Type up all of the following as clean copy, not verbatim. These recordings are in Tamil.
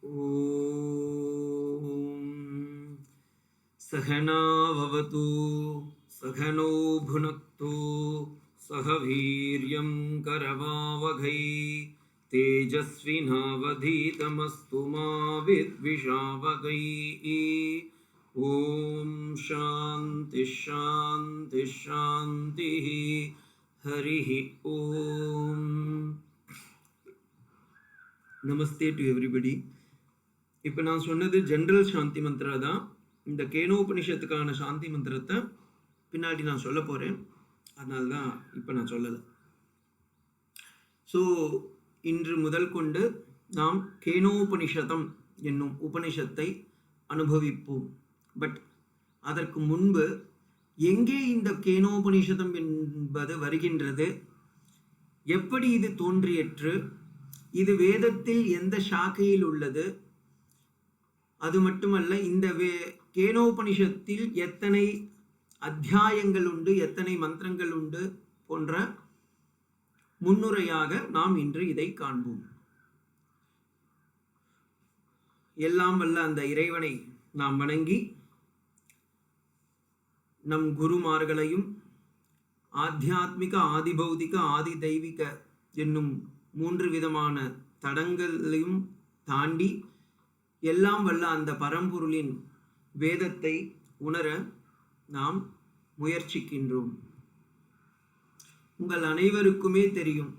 ஓம் சகனா பவது சகனோ புனக்து சக வீர்யம் கரவாவகை தேஜஸ்வினாவதீதமஸ்து மா வித்விஷாவகை. ஓம் சாந்தி சாந்தி சாந்தி. ஹரிஹி ஓம். நமஸ்தே டு எவ்ரிபடி. இப்போ நான் சொன்னது ஜென்ரல் சாந்தி மந்திரா தான். இந்த கேனோபனிஷத்துக்கான சாந்தி மந்திரத்தை பின்னாடி நான் சொல்ல போகிறேன், அதனால தான் இப்போ நான் சொல்லலை. ஸோ இன்று முதல் கொண்டு நாம் கேனோபனிஷதம் என்னும் உபனிஷத்தை அனுபவிப்போம். பட் அதற்கு முன்பு எங்கே இந்த கேனோபனிஷதம் என்பது வருகின்றது, எப்படி இது தோன்றியற்று, இது வேதத்தில் எந்த சாக்கையில் உள்ளது, அது மட்டுமல்ல இந்த கேனோபனிஷத்தில் எத்தனை அத்தியாயங்கள் உண்டு, எத்தனை மந்திரங்கள் உண்டு போன்ற முன்னுரையாக நாம் இன்று இதை காண்போம். எல்லாம் வல்ல அந்த இறைவனை நாம் வணங்கி நம் குருமார்களையும் ஆத்தியாத்மிக, ஆதிபௌதிக, ஆதி தெய்வீக என்னும் 3 விதமான தடங்களையும் தாண்டி எல்லாம் வல்ல அந்த பரம்பொருளின் வேதத்தை உணர நாம் முயற்சிக்கின்றோம். உங்கள் அனைவருக்குமே தெரியும்,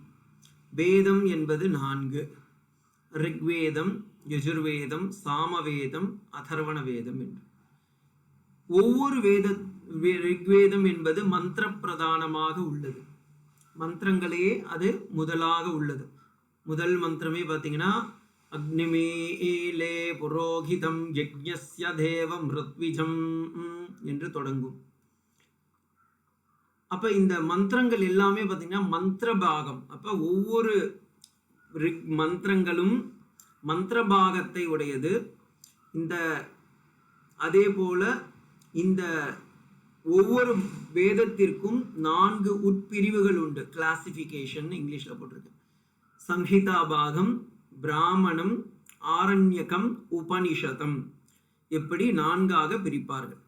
வேதம் என்பது 4: ரிக்வேதம், யஜுர்வேதம், சாமவேதம், அதர்வண வேதம் என்று. ஒவ்வொரு ரிக்வேதம் என்பது மந்திர பிரதானமாக உள்ளது. மந்திரங்களே அது முதலாக உள்ளது. முதல் மந்திரமே பார்த்தீங்கன்னா அக்னிமீலே புரோகிதம் யஜ்ஞஸ்ய தேவம் ருத்விஜம் என்று தொடங்கும். அப்ப இந்த மந்திரங்கள் எல்லாமே பார்த்தீங்கன்னா மந்திர பாகம். அப்ப ஒவ்வொரு மந்திரங்களும் மந்திர பாகத்தை உடையது. அதே போல இந்த ஒவ்வொரு வேதத்திற்கும் 4 உட்பிரிவுகள் உண்டு. கிளாசிபிகேஷன் இங்கிலீஷ்ல போட்டிருக்கு. சம்ஹிதா பாகம், பிராமணம், ஆரண்யகம், உபனிஷதம், எப்படி 4ஆக பிரிப்பார்கள்.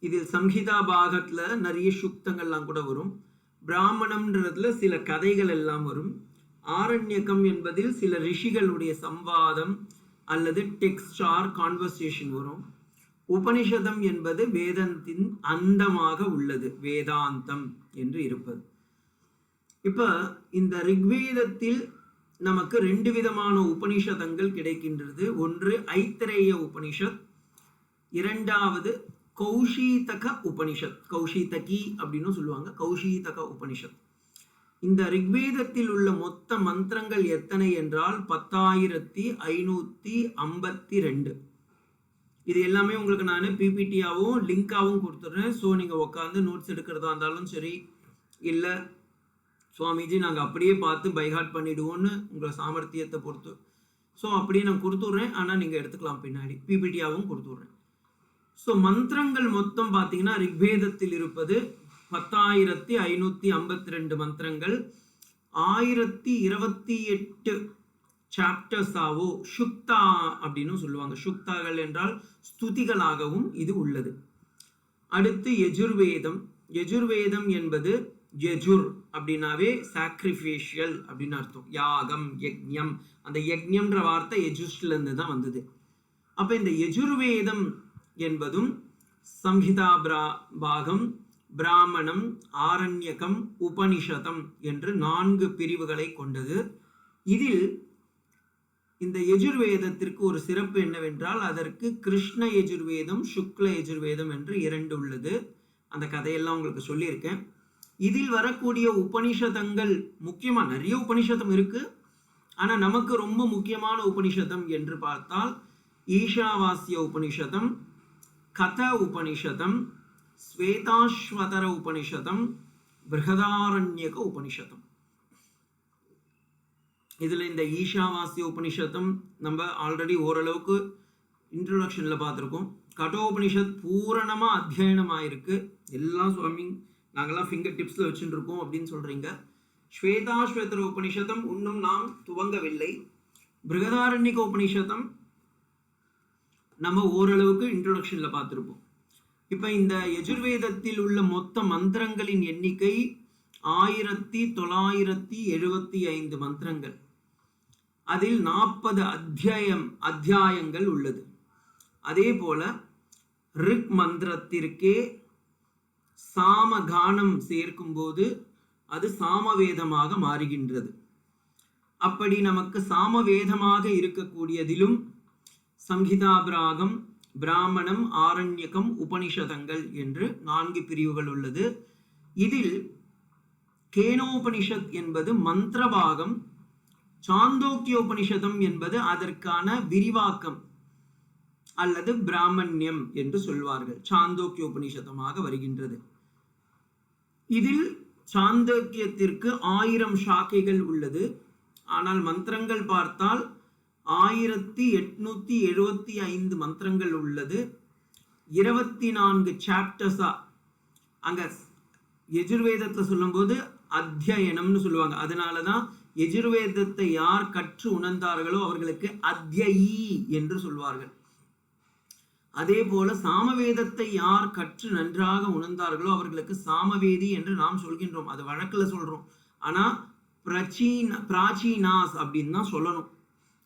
இதில் சம்ஹிதா பாகத்துல நிறைய சுக்தங்கள்லாம் கூட வரும். பிராமணம்ன்றதுல சில கதைகள் எல்லாம் வரும். ஆரண்யகம் என்பதில் சில ரிஷிகளுடைய சம்வாதம் அல்லது டெக்ஸ்ட் ஆர் கான்வர்சேஷன் வரும். உபனிஷதம் என்பது வேதத்தின் அந்தமாக உள்ளது, வேதாந்தம் என்று இருப்பது. இப்ப இந்த ரிக்வேதத்தில் நமக்கு 2 விதமான உபனிஷதங்கள் கிடைக்கின்றது. ஒன்று ஐத்திரேய உபனிஷத், இரண்டாவது கௌஷீதக உபனிஷத். கௌஷீதகி அப்படின்னு சொல்லுவாங்க, கௌஷீதக உபனிஷத். இந்த ரிக்வேதத்தில் உள்ள மொத்த மந்திரங்கள் எத்தனை என்றால் 10,552. இது எல்லாமே உங்களுக்கு நான் பிபிடியாவும் லிங்காகவும் கொடுத்துட்றேன். ஸோ நீங்கள் உட்காந்து நோட்ஸ் எடுக்கிறதா இருந்தாலும் சரி, இல்லை சுவாமிஜி நாங்கள் அப்படியே பார்த்து பைஹார்ட் பண்ணிடுவோன்னு உங்களை சாமர்த்தியத்தை பொறுத்து, ஸோ அப்படியே நான் கொடுத்துட்றேன். ஆனால் நீங்கள் எடுத்துக்கலாம், பின்னாடி பிபிடியாவும் கொடுத்துட்றேன். ஸோ மந்திரங்கள் மொத்தம் பார்த்தீங்கன்னா ரிக்வேதத்தில் இருப்பது 10,552 மந்திரங்கள். 1028 சாப்டர்ஸாவோ சுக்தா அப்படின்னு சொல்லுவாங்க. சுக்தாக்கள் என்றால் ஸ்துதிகளாகவும் இது உள்ளது. அடுத்து யஜுர்வேதம். யஜுர்வேதம் என்பது யஜுர் அப்படின்னாவே சாக்ரிஃபிஷியல் அப்படின்னு அர்த்தம். யாகம், யக்ஞம். அந்த யக்ஞம்ன்ற வார்த்தை யஜுஷ்ல இருந்து தான் வந்தது. அப்ப இந்த யஜுர்வேதம் என்பதும் சம்ஹிதா பாகம், பிராமணம், ஆரண்யகம், உபனிஷதம் என்று 4 பிரிவுகளை கொண்டது. இதில் இந்த யஜுர்வேதத்திற்கு ஒரு சிறப்பு என்னவென்றால் அதற்கு கிருஷ்ண யஜுர்வேதம், சுக்ல யஜுர்வேதம் என்று 2 உள்ளது. அந்த கதையெல்லாம் உங்களுக்கு சொல்லியிருக்கேன். இதில் வரக்கூடிய உபனிஷதங்கள் முக்கியமாக நிறைய உபனிஷதம் இருக்கு. ஆனால் நமக்கு ரொம்ப முக்கியமான உபனிஷதம் என்று பார்த்தால் ஈஷாவாஸ்ய உபனிஷதம், கத உபனிஷதம், ஸ்வேதாஸ்வதர உபனிஷதம், பிருஹதாரண்யக உபனிஷதம். இதில் இந்த ஈஷாவாஸ்ய உபனிஷதம் நம்ம ஆல்ரெடி ஓரளவுக்கு இன்ட்ரோடக்ஷனில் பார்த்துருக்கோம். கடோபனிஷத் பூரணமாக அத்தியனமாயிருக்கு. எல்லாம் சுவாமி நாங்கள்லாம் ஃபிங்கர் டிப்ஸில் வச்சுட்டு இருக்கோம் அப்படின்னு சொல்கிறீங்க. ஸ்வேதாஸ்வதர உபனிஷதம் இன்னும் நாம் துவங்கவில்லை. பிருகதாரண்யக உபனிஷதம் நம்ம ஓரளவுக்கு இன்ட்ரோடக்ஷன்ல பார்த்துருப்போம். இப்ப இந்த யஜுர்வேதத்தில் உள்ள மொத்த மந்திரங்களின் எண்ணிக்கை 1975 மந்திரங்கள். அதில் 40 அத்தியாயங்கள் உள்ளது. அதே போல ரிக் மந்திரத்திற்கே சாமகானம் சேர்க்கும் போது அது சாமவேதமாக மாறுகின்றது. அப்படி நமக்கு சாமவேதமாக இருக்கக்கூடியதிலும் சம்ஹிதா பிராகம், பிராமணம், ஆரண்யகம், உபனிஷதங்கள் என்று 4 பிரிவுகள் உள்ளது. இதில் கேனோபனிஷத் என்பது மந்திரபாகம், சாந்தோக்கியோபனிஷதம் என்பது அதற்கான விரிவாக்கம் அல்லது பிராமணியம் என்று சொல்வார்கள். சாந்தோக்கியோபனிஷதமாக வருகின்றது. இதில் சாந்தோக்கியத்திற்கு 1000 சாக்கைகள் உள்ளது. ஆனால் மந்திரங்கள் பார்த்தால் 1875 மந்திரங்கள் உள்ளது. 24 சாப்டர்ஸா. அங்க யஜுர்வேதத்தை சொல்லும் போது அத்தியனம்னு சொல்லுவாங்க. அதனாலதான் யஜுர்வேதத்தை யார் கற்று உணர்ந்தார்களோ அவர்களுக்கு அத்தியயி என்று சொல்வார்கள். அதே போல சாமவேதத்தை யார் கற்று நன்றாக உணர்ந்தார்களோ அவர்களுக்கு சாமவேதி என்று நாம் சொல்கின்றோம். அது வழக்குல சொல்றோம். ஆனா பிராச்சீனாஸ் அப்படின்னு தான் சொல்லணும்.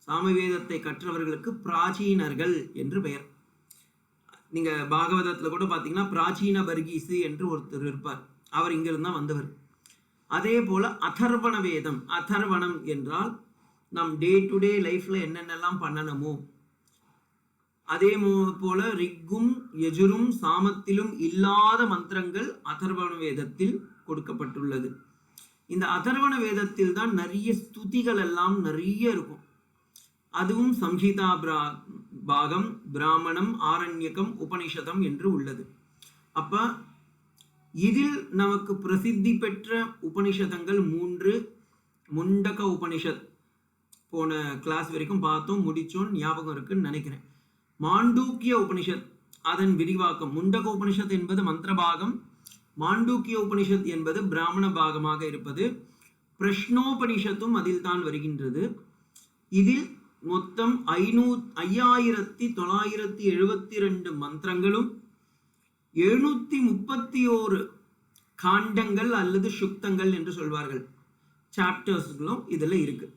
சாமவேதத்தை கற்றவர்களுக்கு பிராச்சீனர்கள் என்று பெயர். நீங்க பாகவதத்துல கூட பாத்தீங்கன்னா பிராச்சீன பர்கீசு என்று ஒருத்தர் இருப்பார். அவர் இங்கிருந்தா வந்தவர். அதே போல அதர்வண வேதம். அதர்வணம் என்றால் நம் டே டு டே லைஃப்ல என்னென்னலாம் பண்ணணுமோ அதே போல ரிக்கும் யஜுரும் சாமத்திலும் இல்லாத மந்திரங்கள் அதர்வண வேதத்தில் கொடுக்கப்பட்டுள்ளது. இந்த அதர்வண வேதத்தில் தான் நிறைய ஸ்துதிகள் எல்லாம் நிறைய இருக்கும். அதுவும் சம்ஹிதா பாகம், பிராமணம், ஆரண்யகம், உபனிஷதம் என்று உள்ளது. அப்ப இதில் நமக்கு பிரசித்தி பெற்ற உபனிஷதங்கள் 3. முண்டக உபனிஷத் போன கிளாஸ் வரைக்கும் பார்த்தோம், முடிச்சோம், ஞாபகம் இருக்குன்னு நினைக்கிறேன். மாண்டூக்கிய உபனிஷத் அதன் விரிவாக்கம். முண்டக உபனிஷத் என்பது மந்திரபாகம், மாண்டூக்கிய உபனிஷத் என்பது பிராமண பாகமாக இருப்பது. பிரஷ்னோபனிஷத்தும் அதில் தான் வருகின்றது. இதில் மொத்தம் 5972 மந்திரங்களும் 731 காண்டங்கள் அல்லது சுக்தங்கள் என்று சொல்வார்கள், சாப்டர்ஸ்களும் இதுல இருக்கு.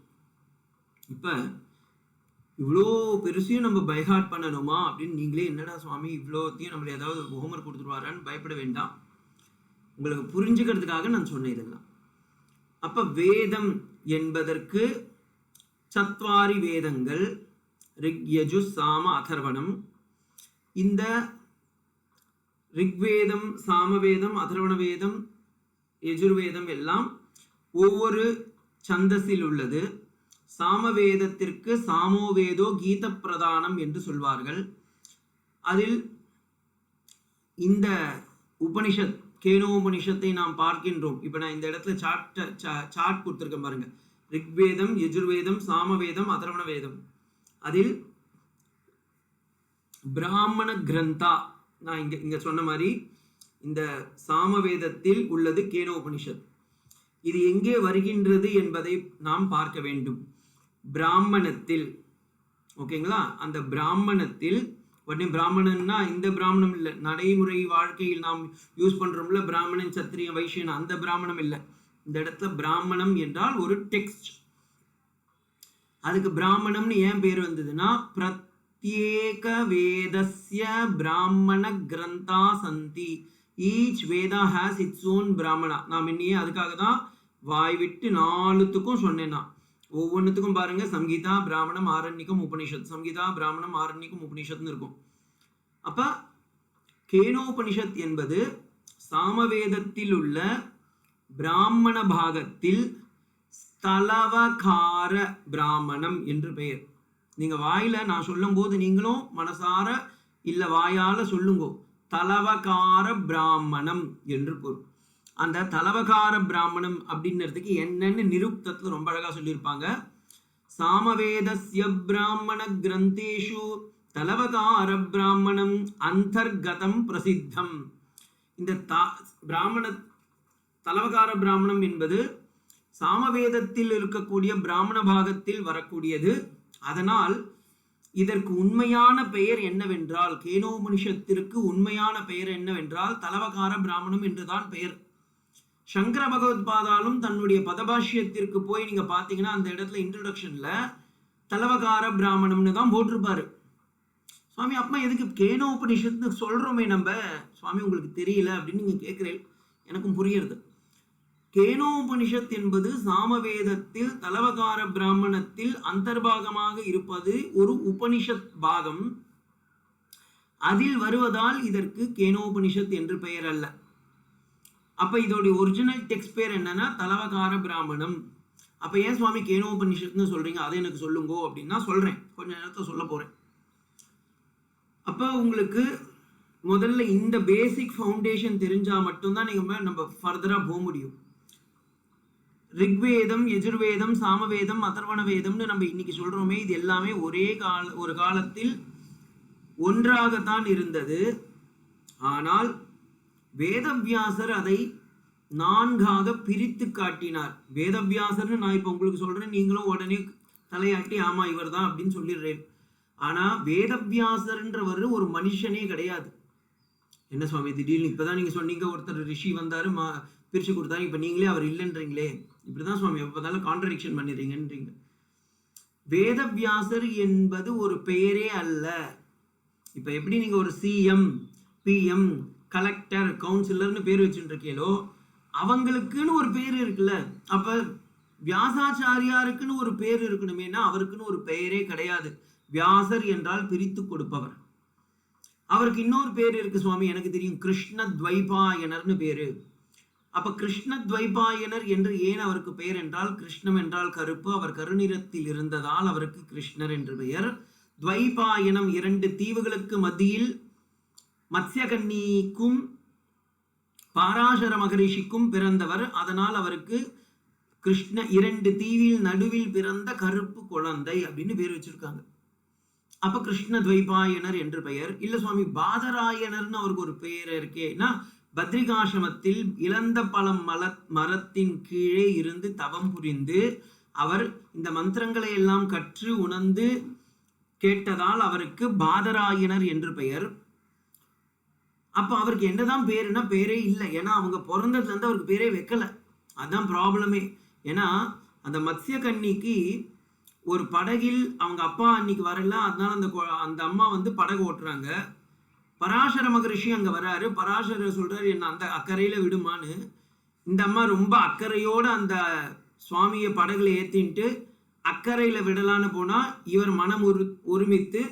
இப்ப இவ்வளோ பெருசையும் நம்ம பைஹார்ட் பண்ணணுமா அப்படின்னு நீங்களே என்னடா சுவாமி இவ்வளோத்தையும் நம்மள ஏதாவது ஹோம்ஒர்க் கொடுத்துருவாரான்னு பயப்பட வேண்டாம். உங்களுக்கு புரிஞ்சுக்கிறதுக்காக நான் சொன்னேன் இதெல்லாம். அப்ப வேதம் என்பதற்கு சத்வாரி வேதங்கள், ரிக் யஜு சாம அதர்வணம். இந்த ரிக்வேதம், சாமவேதம், அதர்வண வேதம், யஜுர்வேதம் எல்லாம் ஒவ்வொரு சந்தஸில் உள்ளது. சாமவேதத்திற்கு சாமோவேதோ கீத பிரதானம் என்று சொல்வார்கள். அதில் இந்த உபனிஷத் கேனோபனிஷத்தை நாம் பார்க்கின்றோம். இப்ப நான் இந்த இடத்துல சார்ட் கொடுத்துருக்கேன் பாருங்க. ரிக்வேதம், யஜுர்வேதம், சாமவேதம், அதர்வண வேதம். அதில் பிராமண கிரந்தா, நான் இங்க சொன்ன மாதிரி இந்த சாமவேதத்தில் உள்ளது கேனோபனிஷத். இது எங்கே வருகின்றது என்பதை நாம் பார்க்க வேண்டும். பிராமணத்தில், ஓகேங்களா? அந்த பிராமணத்தில் உடனே பிராமணன்னா இந்த பிராமணம் இல்லை, நடைமுறை வாழ்க்கையில் நாம் யூஸ் பண்றோம்ல பிராமணன், சத்திரியன், வைஷ்யன், அந்த பிராமணம் இல்லை. இந்த இடத்துல பிராமணம் என்றால் ஒரு டெக்ஸ்ட். அதுக்கு பிராமணம்னு ஏன் பேர் வந்ததுன்னா பிரத்யேக வேதஸ்ய பிராமண கிரந்தா சந்தி. Each Veda has its own Brahmana. நாம் இன்னையே அதுக்காக தான் வாய் விட்டு 4த்துக்கும் சொன்னேன்னா. ஒவ்வொன்றுத்துக்கும் பாருங்க, சம்ஹிதா, பிராமணம், ஆரண்யகம், உபனிஷத். சம்ஹிதா, பிராமணம், ஆரண்யகம், உபனிஷத்னு இருக்கும். அப்ப கேனோபனிஷத் என்பது சாமவேதத்தில் உள்ள பிராமண பாகத்தில் ஸ்தலவகார பிராமணம் என்று பெயர். நீங்க வாயில நான் சொல்லும் போது நீங்களும் மனசார இல்ல வாயால சொல்லுங்க, தலவகார பிராமணம் என்று பொருள். அந்த தலவகார பிராமணம் அப்படின்றதுக்கு என்னன்னு நிருப்தத்துல ரொம்ப அழகா சொல்லியிருப்பாங்க. சாமவேதஸ்ய பிராமண கிரந்தேஷு தலவகார பிராமணம் அந்தர்கதம் பிரசித்தம். இந்த பிராமண தலவகார பிராமணம் என்பது சாமவேதத்தில் இருக்கக்கூடிய பிராமண பாகத்தில் வரக்கூடியது. அதனால் இதற்கு உண்மையான பெயர் என்னவென்றால், கேனோபனிஷத்திற்கு உண்மையான பெயர் என்னவென்றால் தலவகார பிராமணம் என்றுதான் பெயர். சங்கர பகவத்பாதாலும் தன்னுடைய பதபாஷ்யத்திற்கு போய் நீங்க பாத்தீங்கன்னா அந்த இடத்துல இன்ட்ரோடக்ஷன்ல தலவகார பிராமணம்னு தான் போட்டிருப்பாரு. சுவாமி அப்பா எதுக்கு கேனோபனிஷத்து சொல்றோமே நம்ம, சுவாமி உங்களுக்கு தெரியல அப்படின்னு நீங்க கேட்கிறீர்கள், எனக்கும் புரியுறது. கேனோபனிஷத் என்பது சாமவேதத்தில் தலவகார பிராமணத்தில் அந்தர்பாகமாக இருப்பது ஒரு உபனிஷத் பாகம். அதில் வருவதால் இதற்கு கேனோபனிஷத் என்று பெயர் அல்ல. அப்ப இதோடைய ஒரிஜினல் டெக்ஸ்ட் பேர் என்னன்னா தலவகார பிராமணம். அப்ப ஏன் சுவாமி கேனோபனிஷத்னு சொல்றீங்க, அதை எனக்கு சொல்லுங்கோ அப்படின்னா சொல்றேன், கொஞ்ச நேரத்தை சொல்ல போறேன். அப்ப உங்களுக்கு முதல்ல இந்த பேசிக் ஃபவுண்டேஷன் தெரிஞ்சா மட்டும்தான் நீங்க நம்ம ஃபர்தரா போக முடியும். ரிக்வேதம், யஜுர்வேதம், சாமவேதம், அதர்வண வேதம்னு நம்ம இன்னைக்கு சொல்றோமே, இது எல்லாமே ஒரு காலத்தில் ஒன்றாகத்தான் இருந்தது. ஆனால் வேதவியாசர் அதை 4ஆக பிரித்து காட்டினார். வேதவியாசர்னு நான் இப்ப உங்களுக்கு சொல்றேன், நீங்களும் உடனே தலையாட்டி ஆமா இவர் தான் அப்படின்னு சொல்லிடுறேன். ஆனா வேதவியாசர்ன்றவர் ஒரு மனுஷனே கிடையாது. என்ன சுவாமி திடீர்னு இப்பதான் நீங்க சொன்னீங்க ஒருத்தர் ரிஷி வந்தாரு பிரிச்சு கொடுத்தாரு, இப்ப நீங்களே அவர் இல்லைன்றீங்களே, இப்படிதான் சுவாமி எப்பதாலும் கான்ட்ரடிக்ஷன் பண்ணிடுறீங்கன்றீங்க. வேதவியாசர் என்பது ஒரு பெயரே அல்ல. இப்ப எப்படி நீங்க ஒரு சிஎம், பிஎம், கலெக்டர், கவுன்சிலர்னு பேர் வச்சுட்டு இருக்கீங்களோ அவங்களுக்குன்னு ஒரு பேர் இருக்குல்ல. அப்ப வியாசாச்சாரியாருக்குன்னு ஒரு பேர் இருக்கணுமேனா அவருக்குன்னு ஒரு பெயரே கிடையாது. வியாசர் என்றால் பிரித்து கொடுப்பவர். அவருக்கு இன்னொரு பேர் இருக்கு சுவாமி, எனக்கு தெரியும், கிருஷ்ண துவைபாயனர்னு பேரு. அப்ப கிருஷ்ண துவைபாயனர் என்று ஏன் அவருக்கு பெயர் என்றால், கிருஷ்ணம் என்றால் கருப்பு, அவர் கருநிறத்தில் இருந்ததால் அவருக்கு கிருஷ்ணர் என்று பெயர். துவைபாயனம் 2 தீவுகளுக்கு மத்தியில் மத்ஸ்யகன்னிக்கும் பாராசர மகரிஷிக்கும் பிறந்தவர். அதனால் அவருக்கு கிருஷ்ண 2 தீவில் நடுவில் பிறந்த கருப்பு குழந்தை அப்படின்னு பேர் வச்சிருக்காங்க. அப்ப கிருஷ்ண துவைபாயனர் என்று பெயர். இல்ல சுவாமி பாதராயணர்னு அவருக்கு ஒரு பெயர் இருக்கேன்னா, பத்ரிகாசிரமத்தில் இளந்த பழம் மரத்தின் கீழே இருந்து தவம் புரிந்து அவர் இந்த மந்திரங்களை எல்லாம் கற்று உணர்ந்து கேட்டதால் அவருக்கு பாதராயணர் என்று பெயர். அப்ப அவருக்கு என்னதான் பேருன்னா பேரே இல்லை. ஏன்னா அவங்க பிறந்ததுல இருந்து அவருக்கு பேரே வைக்கல. அதுதான் ப்ராப்ளமே. ஏன்னா அந்த மத்ஸ்யகன்னிக்கு ஒரு படகில் அவங்க அப்பா அன்னைக்கு வரல, அதனால அந்த அம்மா படகு ஓட்டுறாங்க. பராசர மகரிஷி அங்க வராரு. பராசரர் சொல்றாரு என்ன அந்த அக்கறையில விடுமான்னு. இந்த அம்மா ரொம்ப அக்கறையோட அந்த சுவாமியை படகுல ஏத்தின்ட்டு அக்கறையில விடலான்னு போனா இவர் மனம் ஒருமித்து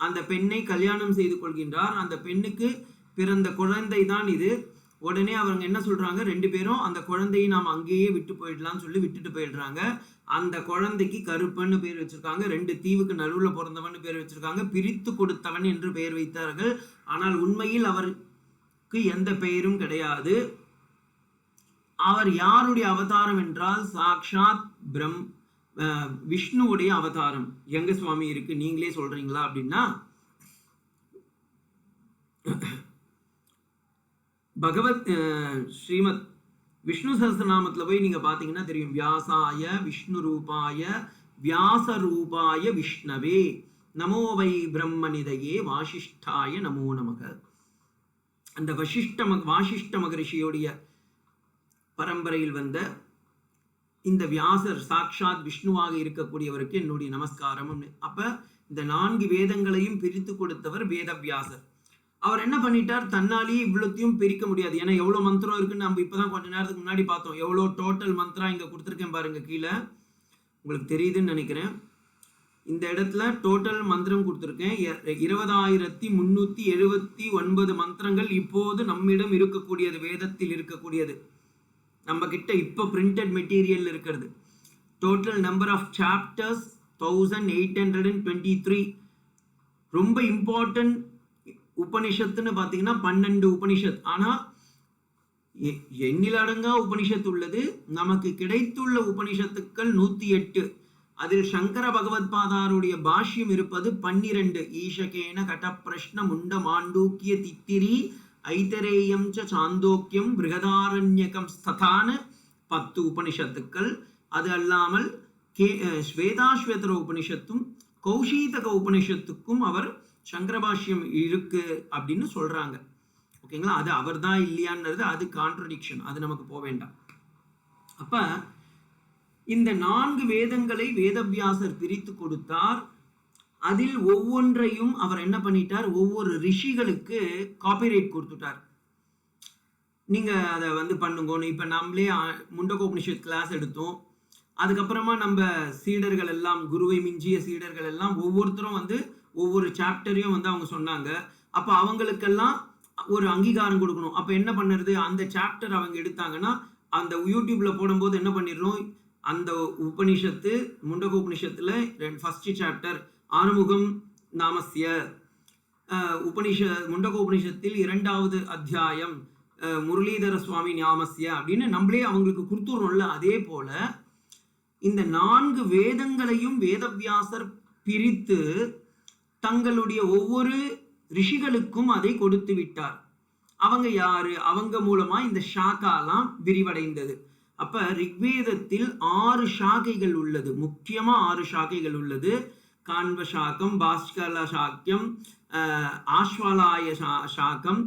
அந்த பெண்ணை கல்யாணம் செய்து கொள்கின்றார். அந்த பெண்ணுக்கு பிறந்த குழந்தை தான் இது. உடனே அவங்க என்ன சொல்றாங்க, 2 பேரும் அந்த குழந்தையை நாம் அங்கேயே விட்டு போயிடலாம்னு சொல்லி விட்டுட்டு போயிடுறாங்க. அந்த குழந்தைக்கு கருப்பன்னு பேர் வச்சிருக்காங்க. 2 தீவுக்கு நடுவுல பிறந்தவன் பேர் வச்சிருக்காங்க. பிரித்து கொடுத்தவன் என்று பெயர் வைத்தார்கள். ஆனால் உண்மையில் அவருக்கு எந்த பெயரும் கிடையாது. அவர் யாருடைய அவதாரம் என்றால் சாக்ஷாத் விஷ்ணுவுடைய அவதாரம். எங்க சுவாமி இருக்கு, நீங்களே சொல்றீங்களா அப்படின்னா, பகவத் ஸ்ரீமத் விஷ்ணு சஹஸ்ரநாமத்துல போய் நீங்க பாத்தீங்கன்னா தெரியும், வியாசாய விஷ்ணு ரூபாய வியாச ரூபாய விஷ்ணவே நமோ வை பிரம்மனிதையே வாசிஷ்டாய நமோ நமக. அந்த வாசிஷ்ட மகரிஷியோடைய பரம்பரையில் வந்த இந்த வியாசர் சாக்ஷாத் விஷ்ணுவாக இருக்கக்கூடியவருக்கு என்னுடைய நமஸ்காரம். அப்ப இந்த 4 வேதங்களையும் பிரித்து கொடுத்தவர் வேதவியாசர். அவர் என்ன பண்ணிட்டார், தன்னாலேயே இவ்வளோத்தையும் பிரிக்க முடியாது. ஏன்னா எவ்வளவு மந்திரம் இருக்குன்னு நம்ம இப்பதான் கொஞ்ச நேரத்துக்கு முன்னாடி பார்த்தோம். எவ்வளோ டோட்டல் மந்திரம் இங்க கொடுத்துருக்கேன் பாருங்க, கீழே உங்களுக்கு தெரியுதுன்னு நினைக்கிறேன். இந்த இடத்துல டோட்டல் மந்திரம் கொடுத்துருக்கேன். 20,379 மந்திரங்கள் இப்போது நம்மிடம் இருக்கக்கூடியது, வேதத்தில் இருக்கக்கூடியது, நம்ம கிட்ட இப்ப பிரிண்டட் மெட்டீரியல் இருக்கிறது. Total number of chapters 1823. ரொம்ப இம்பார்ட்டன்ட் உபனிஷத்துன்னு பாத்தீங்கன்னா 12 உபனிஷத். ஆனா எண்ணிலடங்கா உபனிஷத்து உள்ளது. நமக்கு கிடைத்துள்ள உபனிஷத்துக்கள் 108. அதில் சங்கர பகவத்பாதாருடைய பாஷ்யம் இருப்பது 12. ஈஷகேன கட பிரஷ்ன முண்ட மாண்டூக்கிய தித்திரி ஐதரேயம் சாந்தோக்கியம் பிருகதாரண்யகம் ஸ்ததான 10 உபனிஷத்துக்கள். அது அல்லாமல் ஸ்வேதாஸ்வேதர உபனிஷத்தும் கௌஷீதக உபனிஷத்துக்கும் அவர் சங்கரபாஷ்யம் இருக்கு அப்படின்னு சொல்றாங்க. ஓகேங்களா? அது அவர் தான் இல்லையான்றது அது கான்ட்ரடிக்ஷன், அது நமக்கு போக வேண்டாம். அப்ப இந்த 4 வேதங்களை வேதவியாசர் பிரித்து கொடுத்தார். அதில் ஒவ்வொன்றையும் அவர் என்ன பண்ணிட்டார், ஒவ்வொரு ரிஷிகளுக்கு காப்பிரைட் கொடுத்துட்டார். நீங்க அதை வந்து பண்ணுங்கன்னு. இப்ப நம்மளே முண்டகோபனிஷத் கிளாஸ் எடுத்தோம். அதுக்கப்புறமா நம்ம சீடர்கள் எல்லாம், குருவை மிஞ்சிய சீடர்கள் எல்லாம் ஒவ்வொருத்தரும் வந்து ஒவ்வொரு சாப்டரையும் வந்து அவங்க சொன்னாங்க. அப்ப அவங்களுக்கெல்லாம் ஒரு அங்கீகாரம் கொடுக்கணும். அப்ப என்ன பண்ணுறது, அந்த சாப்டர் அவங்க எடுத்தாங்கன்னா அந்த யூடியூப்ல போடும்போது என்ன பண்ணிடுறோம், அந்த உபனிஷத்து முண்டக உபனிஷத்துல ஃபர்ஸ்ட் சாப்டர் ஆறுமுகம் நாமஸ்ய, முண்டக உபனிஷத்தில் 2வது அத்தியாயம் முரளிதர சுவாமி நாமஸ்ய அப்படின்னு நம்மளே அவங்களுக்கு கொடுத்துறோம்ல. அதே போல இந்த 4 வேதங்களையும் வேதவியாசர் பிரித்து தங்களுடைய ஒவ்வொரு ரிஷிகளுக்கும் அதை கொடுத்து விட்டார். அவங்க யாரு, அவங்க மூலமா இந்த ஷாக்காலாம் விரிவடைந்தது. அப்ப ரிக்வேதத்தில் 6 ஷாக்கைகள் உள்ளது, முக்கியமா 6 ஷாக்கைகள் உள்ளது. காண்வ சாக்கம், பாஸ்கல சாக்கியம், ஆஸ்வலாய சாக்கம்,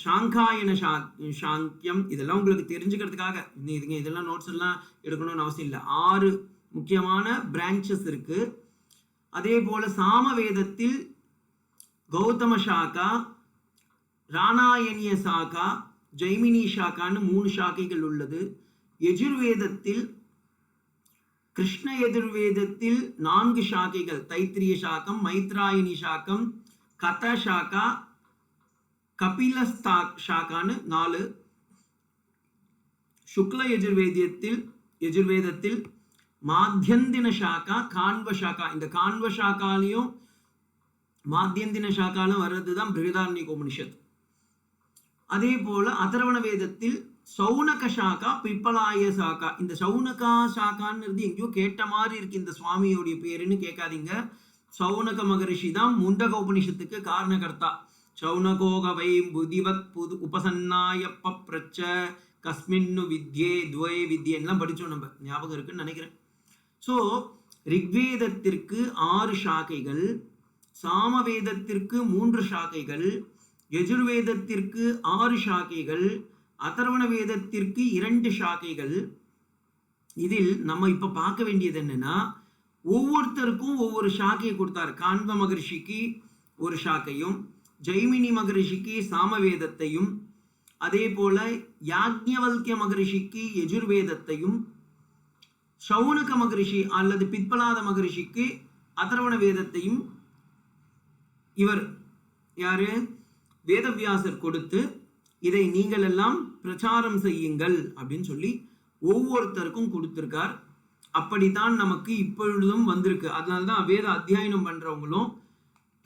சாங்காயன சாங்கியம். இதெல்லாம் உங்களுக்கு தெரிஞ்சுக்கிறதுக்காக இதெல்லாம் நோட்ஸ் எல்லாம் எடுக்கணும்னு அவசியம் இல்லை. 6 முக்கியமான பிரான்ச்சஸ் இருக்கு. அதே போல சாமவேதத்தில் கௌதம சாக்கா, ராணாயணிய சாக்கா, ஜெய்மினி சாக்கான்னு 3 சாக்கைகள் உள்ளது. யஜுர்வேதத்தில் கிருஷ்ண யஜுர்வேதத்தில் 4 சாக்கைகள், தைத்திரிய சாக்கம், மைத்ராயணி சாக்கம், கத சாக்கா, கபிலஸ்தா சாக்கான்னு 4. சுக்ல யஜுர்வேதத்தில் மாத்தியந்தின சாக்கா, காண்வ சாக்கா. இந்த காண்வ சாக்காலையும் மாத்தியந்தின சாக்காலும் வர்றதுதான் பிருகதாரண்யக உபனிஷத். அதே போல அதர்வண வேதத்தில் சௌனக சாக்கா, பிப்பலாய சாக்கா. இந்த சௌனகா சாக்கான்னு எங்கேயோ கேட்ட மாதிரி இருக்கு இந்த சுவாமியோடைய பேருன்னு கேட்காதீங்க. சௌனக மகரிஷி தான் முண்டக உபனிஷத்துக்கு காரணகர்த்தா. சௌனகோகவை புதிவத் புது உபசன்னாய பப்ரச்ச கஸ்மின்னு வித்யே துவே வித்யெல்லாம் படித்தோம், நம்ம ஞாபகம் இருக்குன்னு நினைக்கிறேன். ஸோ ரிக்வேதத்திற்கு 6 சாக்கைகள், சாமவேதத்திற்கு 3 சாக்கைகள், யஜுர்வேதத்திற்கு 6 சாக்கைகள், அதர்வண வேதத்திற்கு 2 சாக்கைகள். இதில் நம்ம இப்ப பார்க்க வேண்டியது என்னன்னா, ஒவ்வொருத்தருக்கும் ஒவ்வொரு சாக்கையை கொடுத்தாரு. காண்வ மகரிஷிக்கு ஒரு சாக்கையும், ஜெய்மினி மகரிஷிக்கு சாமவேதத்தையும், அதே போல யாக்ஞவல்கிய மகரிஷிக்கு யஜுர்வேதத்தையும், சௌனக மகரிஷி அல்லது பித்பலாத மகரிஷிக்கு அதர்வண வேதத்தையும் இவர் யாரு, வேதவியாசர் கொடுத்து இதை நீங்கள் எல்லாம் பிரச்சாரம் செய்யுங்கள் அப்படின்னு சொல்லி ஒவ்வொருத்தருக்கும் கொடுத்திருக்கார். அப்படித்தான் நமக்கு இப்பொழுதும் வந்திருக்கு. அதனால்தான் வேத அத்தியாயனம் பண்றவங்களும்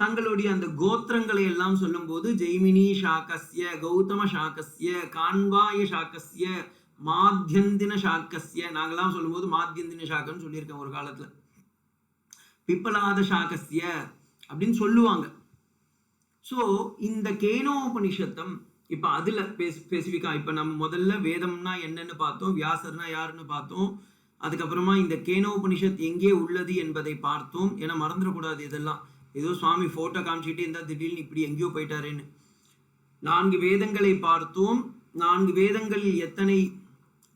தங்களுடைய அந்த கோத்திரங்களை எல்லாம் சொல்லும் போது ஜெய்மினி சாக்கஸ்ய, கௌதம சாக்கஸ்ய, காண்வாய சாக்கஸ்ய, மாத்தியந்தின சாக்கஸ்ய, நாங்கெல்லாம் சொல்லும் போது மாத்தியந்தின சாக்கன்னு சொல்லியிருக்கேன் ஒரு காலத்துல, பிப்பலாத சாக்கஸ்ய அப்படின்னு சொல்லுவாங்க. ஸோ இந்த கேனோபனிஷத்தம் இப்போ அதில் ஸ்பெசிஃபிக்காக இப்போ நம்ம முதல்ல வேதம்னா என்னன்னு பார்த்தோம், வியாசர்னா யாருன்னு பார்த்தோம். அதுக்கப்புறமா இந்த கேனோபனிஷத் எங்கே உள்ளது என்பதை பார்த்தோம். ஏன்னா மறந்துடக்கூடாது, இதெல்லாம் ஏதோ சுவாமி ஃபோட்டோ காமிச்சிட்டே இருந்தால் திடீர்னு இப்படி எங்கேயோ போயிட்டாருன்னு. 4 வேதங்களை பார்த்தோம். 4 வேதங்களில் எத்தனை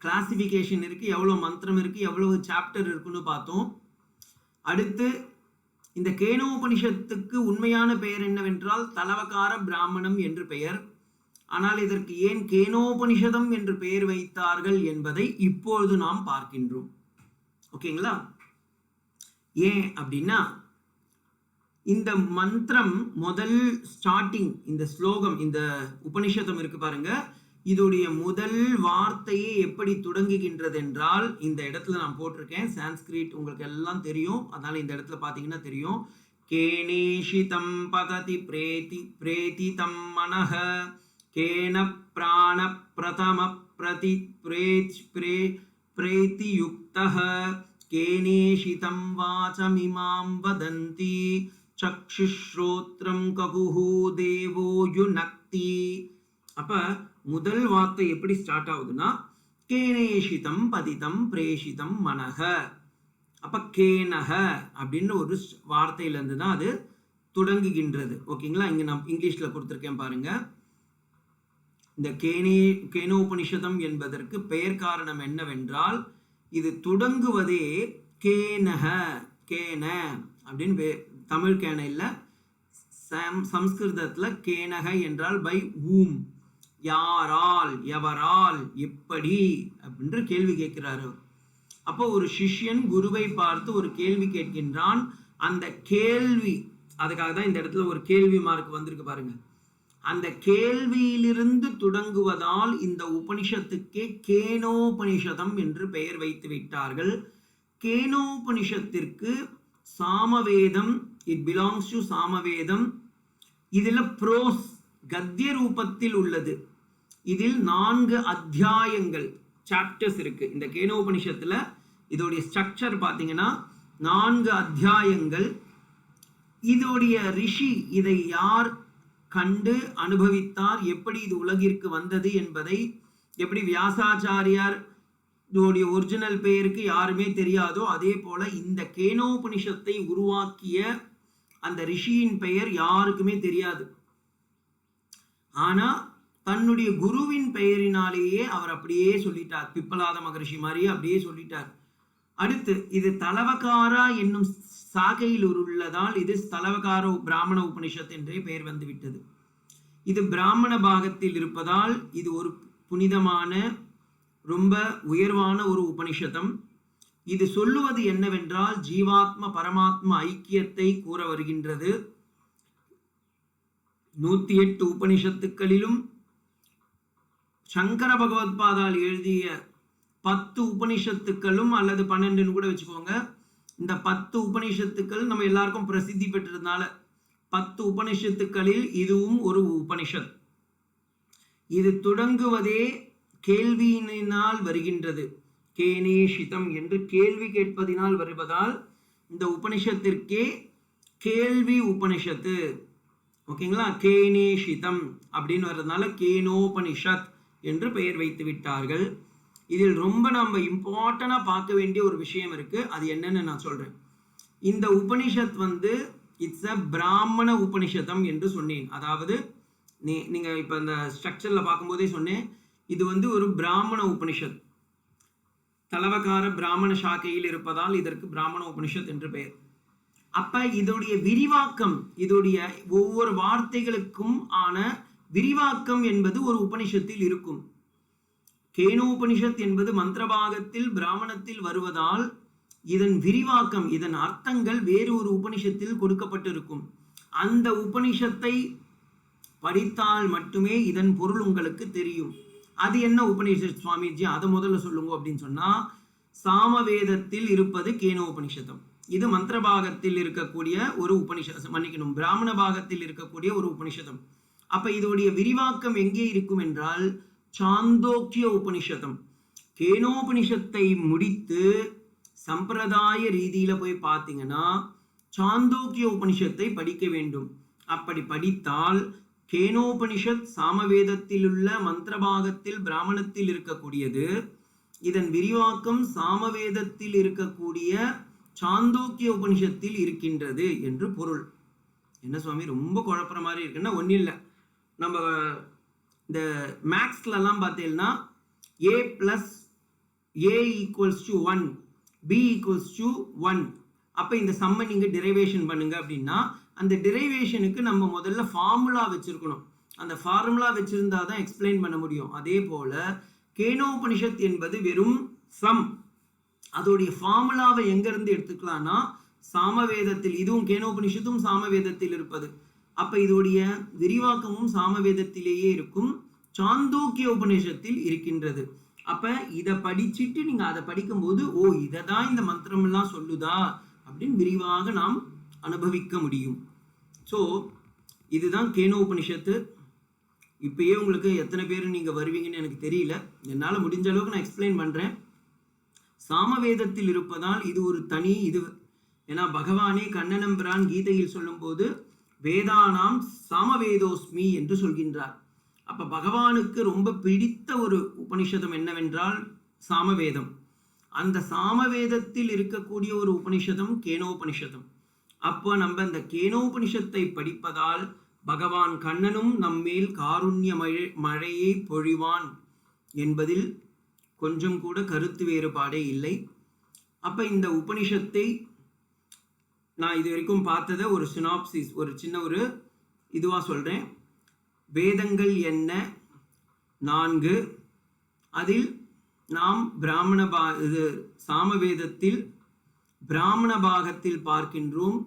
கிளாசிஃபிகேஷன் இருக்குது, எவ்வளோ மந்திரம் இருக்குது, எவ்வளவு சாப்டர் இருக்குன்னு பார்த்தோம். அடுத்து இந்த கேனோபனிஷத்துக்கு உண்மையான பெயர் என்னவென்றால் தலவகார பிராமணம் என்று பெயர். ஆனால் இதற்கு ஏன் கேனோபனிஷதம் என்று பெயர் வைத்தார்கள் என்பதை இப்பொழுது நாம் பார்க்கின்றோம். ஓகேங்களா? ஏன் அப்படின்னா, இந்த மந்திரம் முதல் ஸ்டார்டிங், இந்த ஸ்லோகம், இந்த உபனிஷதம் இருக்கு பாருங்க, இதோடைய முதல் வார்த்தையே எப்படி தொடங்குகின்றது என்றால், இந்த இடத்துல நான் போட்டிருக்கேன், சான்ஸ்கிரிட் உங்களுக்கு எல்லாம் தெரியும், அதனால இந்த இடத்துல பார்த்தீங்கன்னா தெரியும். கேனேஷிதம் பததி பிரேதிதம் மனஹ கேன பிராண பிரதம பிரதி பிரேதி யுக்தஹ கேனேஷிதம் வாசமிமாம் வதந்தி சக்ஷுஸ்ரோத்ரம் ககுஹு தேவோ யுனக்தி. அப்ப முதல் வார்த்தை எப்படி ஸ்டார்ட் ஆகுதுன்னா, கேனேஷிதம் பதிதம் பிரேஷிதம் மனஹ அப்ப கேனக அப்படின்னு ஒரு வார்த்தையிலிருந்து தான் அது தொடங்குகின்றது. ஓகேங்களா? இங்க நான் இங்கிலீஷ்ல கொடுத்திருக்கேன் பாருங்க. இந்த கேனோபனிஷதம் என்பதற்கு பெயர் காரணம் என்னவென்றால் இது தொடங்குவதே கேனக, கேன அப்படின்னு தமிழ் கேன இல்ல, சம்ஸ்கிருதத்துல கேனக என்றால் பை whom, யாரால், எவரால், எப்படி அப்படின்ற கேள்வி கேட்கிறாரு. அப்போ ஒரு சிஷ்யன் குருவை பார்த்து ஒரு கேள்வி கேட்கின்றான். அந்த கேள்வி, அதுக்காக தான் இந்த இடத்துல ஒரு கேள்வி மார்க் வந்திருக்கு பாருங்க. அந்த கேள்வியிலிருந்து தொடங்குவதால் இந்த உபனிஷத்துக்கே கேனோபனிஷதம் என்று பெயர் வைத்து விட்டார்கள். கேனோபனிஷத்திற்கு சாமவேதம், இட் பிலாங்ஸ் டு சாமவேதம். இதுல ப்ரோஸ் கத்திய ரூபத்தில் உள்ளது. இதில் 4 அத்தியாயங்கள், சாப்டர்ஸ் இருக்கு. இந்த கேனோபனிஷத்துல இதோடைய ஸ்ட்ரக்சர் பார்த்தீங்கன்னா 4 அத்தியாயங்கள். இதோடைய ரிஷி, இதை யார் கண்டு அனுபவித்தார், எப்படி இது உலகிற்கு வந்தது என்பதை, எப்படி வியாசாச்சாரியார் இதோடைய ஒரிஜினல் பெயருக்கு யாருமே தெரியாதோ அதே போல இந்த கேனோபனிஷத்தை உருவாக்கிய அந்த ரிஷியின் பெயர் யாருக்குமே தெரியாது. ஆனா தன்னுடைய குருவின் பெயரினாலேயே அவர் அப்படியே சொல்லிட்டார். பிப்பலாத மகரிஷி மாதிரியே அப்படியே சொல்லிட்டார். அடுத்து இது தலவகாரா என்னும் சாகையில் உள்ளதால் இது தலவகார பிராமண உபனிஷத் என்றே பெயர் வந்துவிட்டது. இது பிராமண பாகத்தில் இருப்பதால் இது ஒரு புனிதமான, ரொம்ப உயர்வான ஒரு உபனிஷதம். இது சொல்லுவது என்னவென்றால் ஜீவாத்ம பரமாத்ம ஐக்கியத்தை கூற வருகின்றது. 108 உபனிஷத்துக்களிலும் சங்கர பகவத்பாதால் எழுதிய 10 உபனிஷத்துக்களும் அல்லது 12 கூட வச்சுக்கோங்க. இந்த 10 உபனிஷத்துக்கள் நம்ம எல்லாருக்கும் பிரசித்தி பெற்றதுனால 10 உபனிஷத்துக்களில் இதுவும் ஒரு உபனிஷத். இது தொடங்குவதே கேள்வியினால் வருகின்றது. கேனேஷிதம் என்று கேள்வி கேட்பதினால் வருவதால் இந்த உபனிஷத்திற்கே கேள்வி உபனிஷத்து. ஓகேங்களா? கேனேஷிதம் அப்படின்னு வர்றதுனால கேனோபனிஷத் என்று பெயர் வைத்து விட்டார்கள். இதில் ரொம்ப நம்ம இம்பார்ட்டண்டா பார்க்க வேண்டிய ஒரு விஷயம் இருக்கு. அது என்னன்னு நான் சொல்றேன். இந்த உபனிஷத் இட்ஸ் அ பிராமண உபனிஷதம் என்று சொன்னேன். அதாவது நீங்க இப்ப இந்த ஸ்ட்ரக்சர்ல பார்க்கும்போதே சொன்னேன், இது ஒரு பிராமண உபனிஷத். தலவகார பிராமண சாக்கையில் இருப்பதால் இதற்கு பிராமண உபனிஷத் என்று பெயர். அப்ப இதோடைய விரிவாக்கம், இதோடைய ஒவ்வொரு வார்த்தைகளுக்கும் ஆன விரிவாக்கம் என்பது ஒரு உபனிஷத்தில் இருக்கும். கேனோபனிஷத் என்பது மந்திரபாகத்தில் பிராமணத்தில் வருவதால் இதன் விரிவாக்கம், இதன் அர்த்தங்கள் வேறு ஒரு உபனிஷத்தில் கொடுக்கப்பட்டிருக்கும். அந்த உபனிஷத்தை படித்தால் மட்டுமே இதன் பொருள் உங்களுக்கு தெரியும். அது என்ன உபனிஷத் சுவாமிஜி, அதை முதல்ல சொல்லுங்க அப்படின்னு சொன்னா, சாமவேதத்தில் இருப்பது கேனோபனிஷதம். இது மந்திரபாகத்தில் இருக்கக்கூடிய ஒரு உபனிஷதம், மன்னிக்கணும், பிராமண பாகத்தில் இருக்கக்கூடிய ஒரு உபனிஷதம். அப்ப இதோடைய விரிவாக்கம் எங்கே இருக்கும் என்றால் சாந்தோக்கிய உபனிஷதம். கேனோபனிஷத்தை முடித்து சம்பிரதாய ரீதியில போய் பார்த்தீங்கன்னா சாந்தோக்கிய உபனிஷத்தை படிக்க வேண்டும். அப்படி படித்தால் கேனோபனிஷத் சாமவேதத்தில் உள்ள மந்திரபாகத்தில் பிராமணத்தில் இருக்கக்கூடியது, இதன் விரிவாக்கம் சாமவேதத்தில் இருக்கக்கூடிய சாந்தோக்கிய உபனிஷத்தில் இருக்கின்றது என்று பொருள். என்ன சுவாமி ரொம்ப குழப்பற மாதிரி இருக்குன்னா, ஒன்றும் இல்லை. நம்ம இந்த மேக்ஸ்லலாம் பார்த்தீங்கன்னா a + a = 1, b = 1. அப்போ இந்த சம்மை நீங்கள் டிரைவேஷன் பண்ணுங்க அப்படின்னா அந்த டிரைவேஷனுக்கு நம்ம முதல்ல ஃபார்முலா வச்சிருக்கணும். அந்த ஃபார்முலா வச்சிருந்தா தான் எக்ஸ்பிளைன் பண்ண முடியும். அதே போல கேனோபனிஷத் என்பது வெறும் சம். அதோடைய ஃபார்முலாவை எங்கிருந்து எடுத்துக்கலாம்னா சாமவேதத்தில், இதுவும் கேனோபனிஷத்தும் சாமவேதத்தில் இருப்பது. அப்ப இதோடைய விரிவாக்கமும் சாமவேதத்திலேயே இருக்கும், சாந்தோக்கிய உபநிஷத்தில் இருக்கின்றது. அப்ப இதை படிச்சுட்டு நீங்க அதை படிக்கும்போது ஓ இதை தான் இந்த மந்திரம் எல்லாம் சொல்லுதா அப்படின்னு விரிவாக நாம் அனுபவிக்க முடியும். ஸோ இதுதான் கேனோபனிஷத்து. இப்பயே உங்களுக்கு எத்தனை பேர் நீங்க வருவீங்கன்னு எனக்கு தெரியல. என்னால் முடிஞ்ச அளவுக்கு நான் எக்ஸ்பிளைன் பண்றேன். சாமவேதத்தில் இருப்பதால் இது ஒரு தனி இது. ஏன்னா பகவானே கண்ணனம்பிரான் கீதையில் சொல்லும் போது வேதானாம் சாமவேதோஸ்மி என்று சொல்கின்றார். அப்ப பகவானுக்கு ரொம்ப பிடித்த ஒரு உபனிஷதம் என்னவென்றால் சாமவேதம். அந்த சாமவேதத்தில் இருக்கக்கூடிய ஒரு உபனிஷதம் கேனோபனிஷதம். அப்போ நம்ம அந்த கேனோபனிஷத்தை படிப்பதால் பகவான் கண்ணனும் நம்மேல் காருண்ய மழையை பொழிவான் என்பதில் கொஞ்சம் கூட கருத்து வேறுபாடே இல்லை. அப்போ இந்த உபனிஷத்தை நான் இது வரைக்கும் பார்த்ததை ஒரு சினாப்சிஸ், ஒரு சின்ன ஒரு இதுவாக சொல்கிறேன். வேதங்கள் என்ன 4. அதில் நாம் சாமவேதத்தில் பிராமண பாகத்தில் பார்க்கின்றோம்.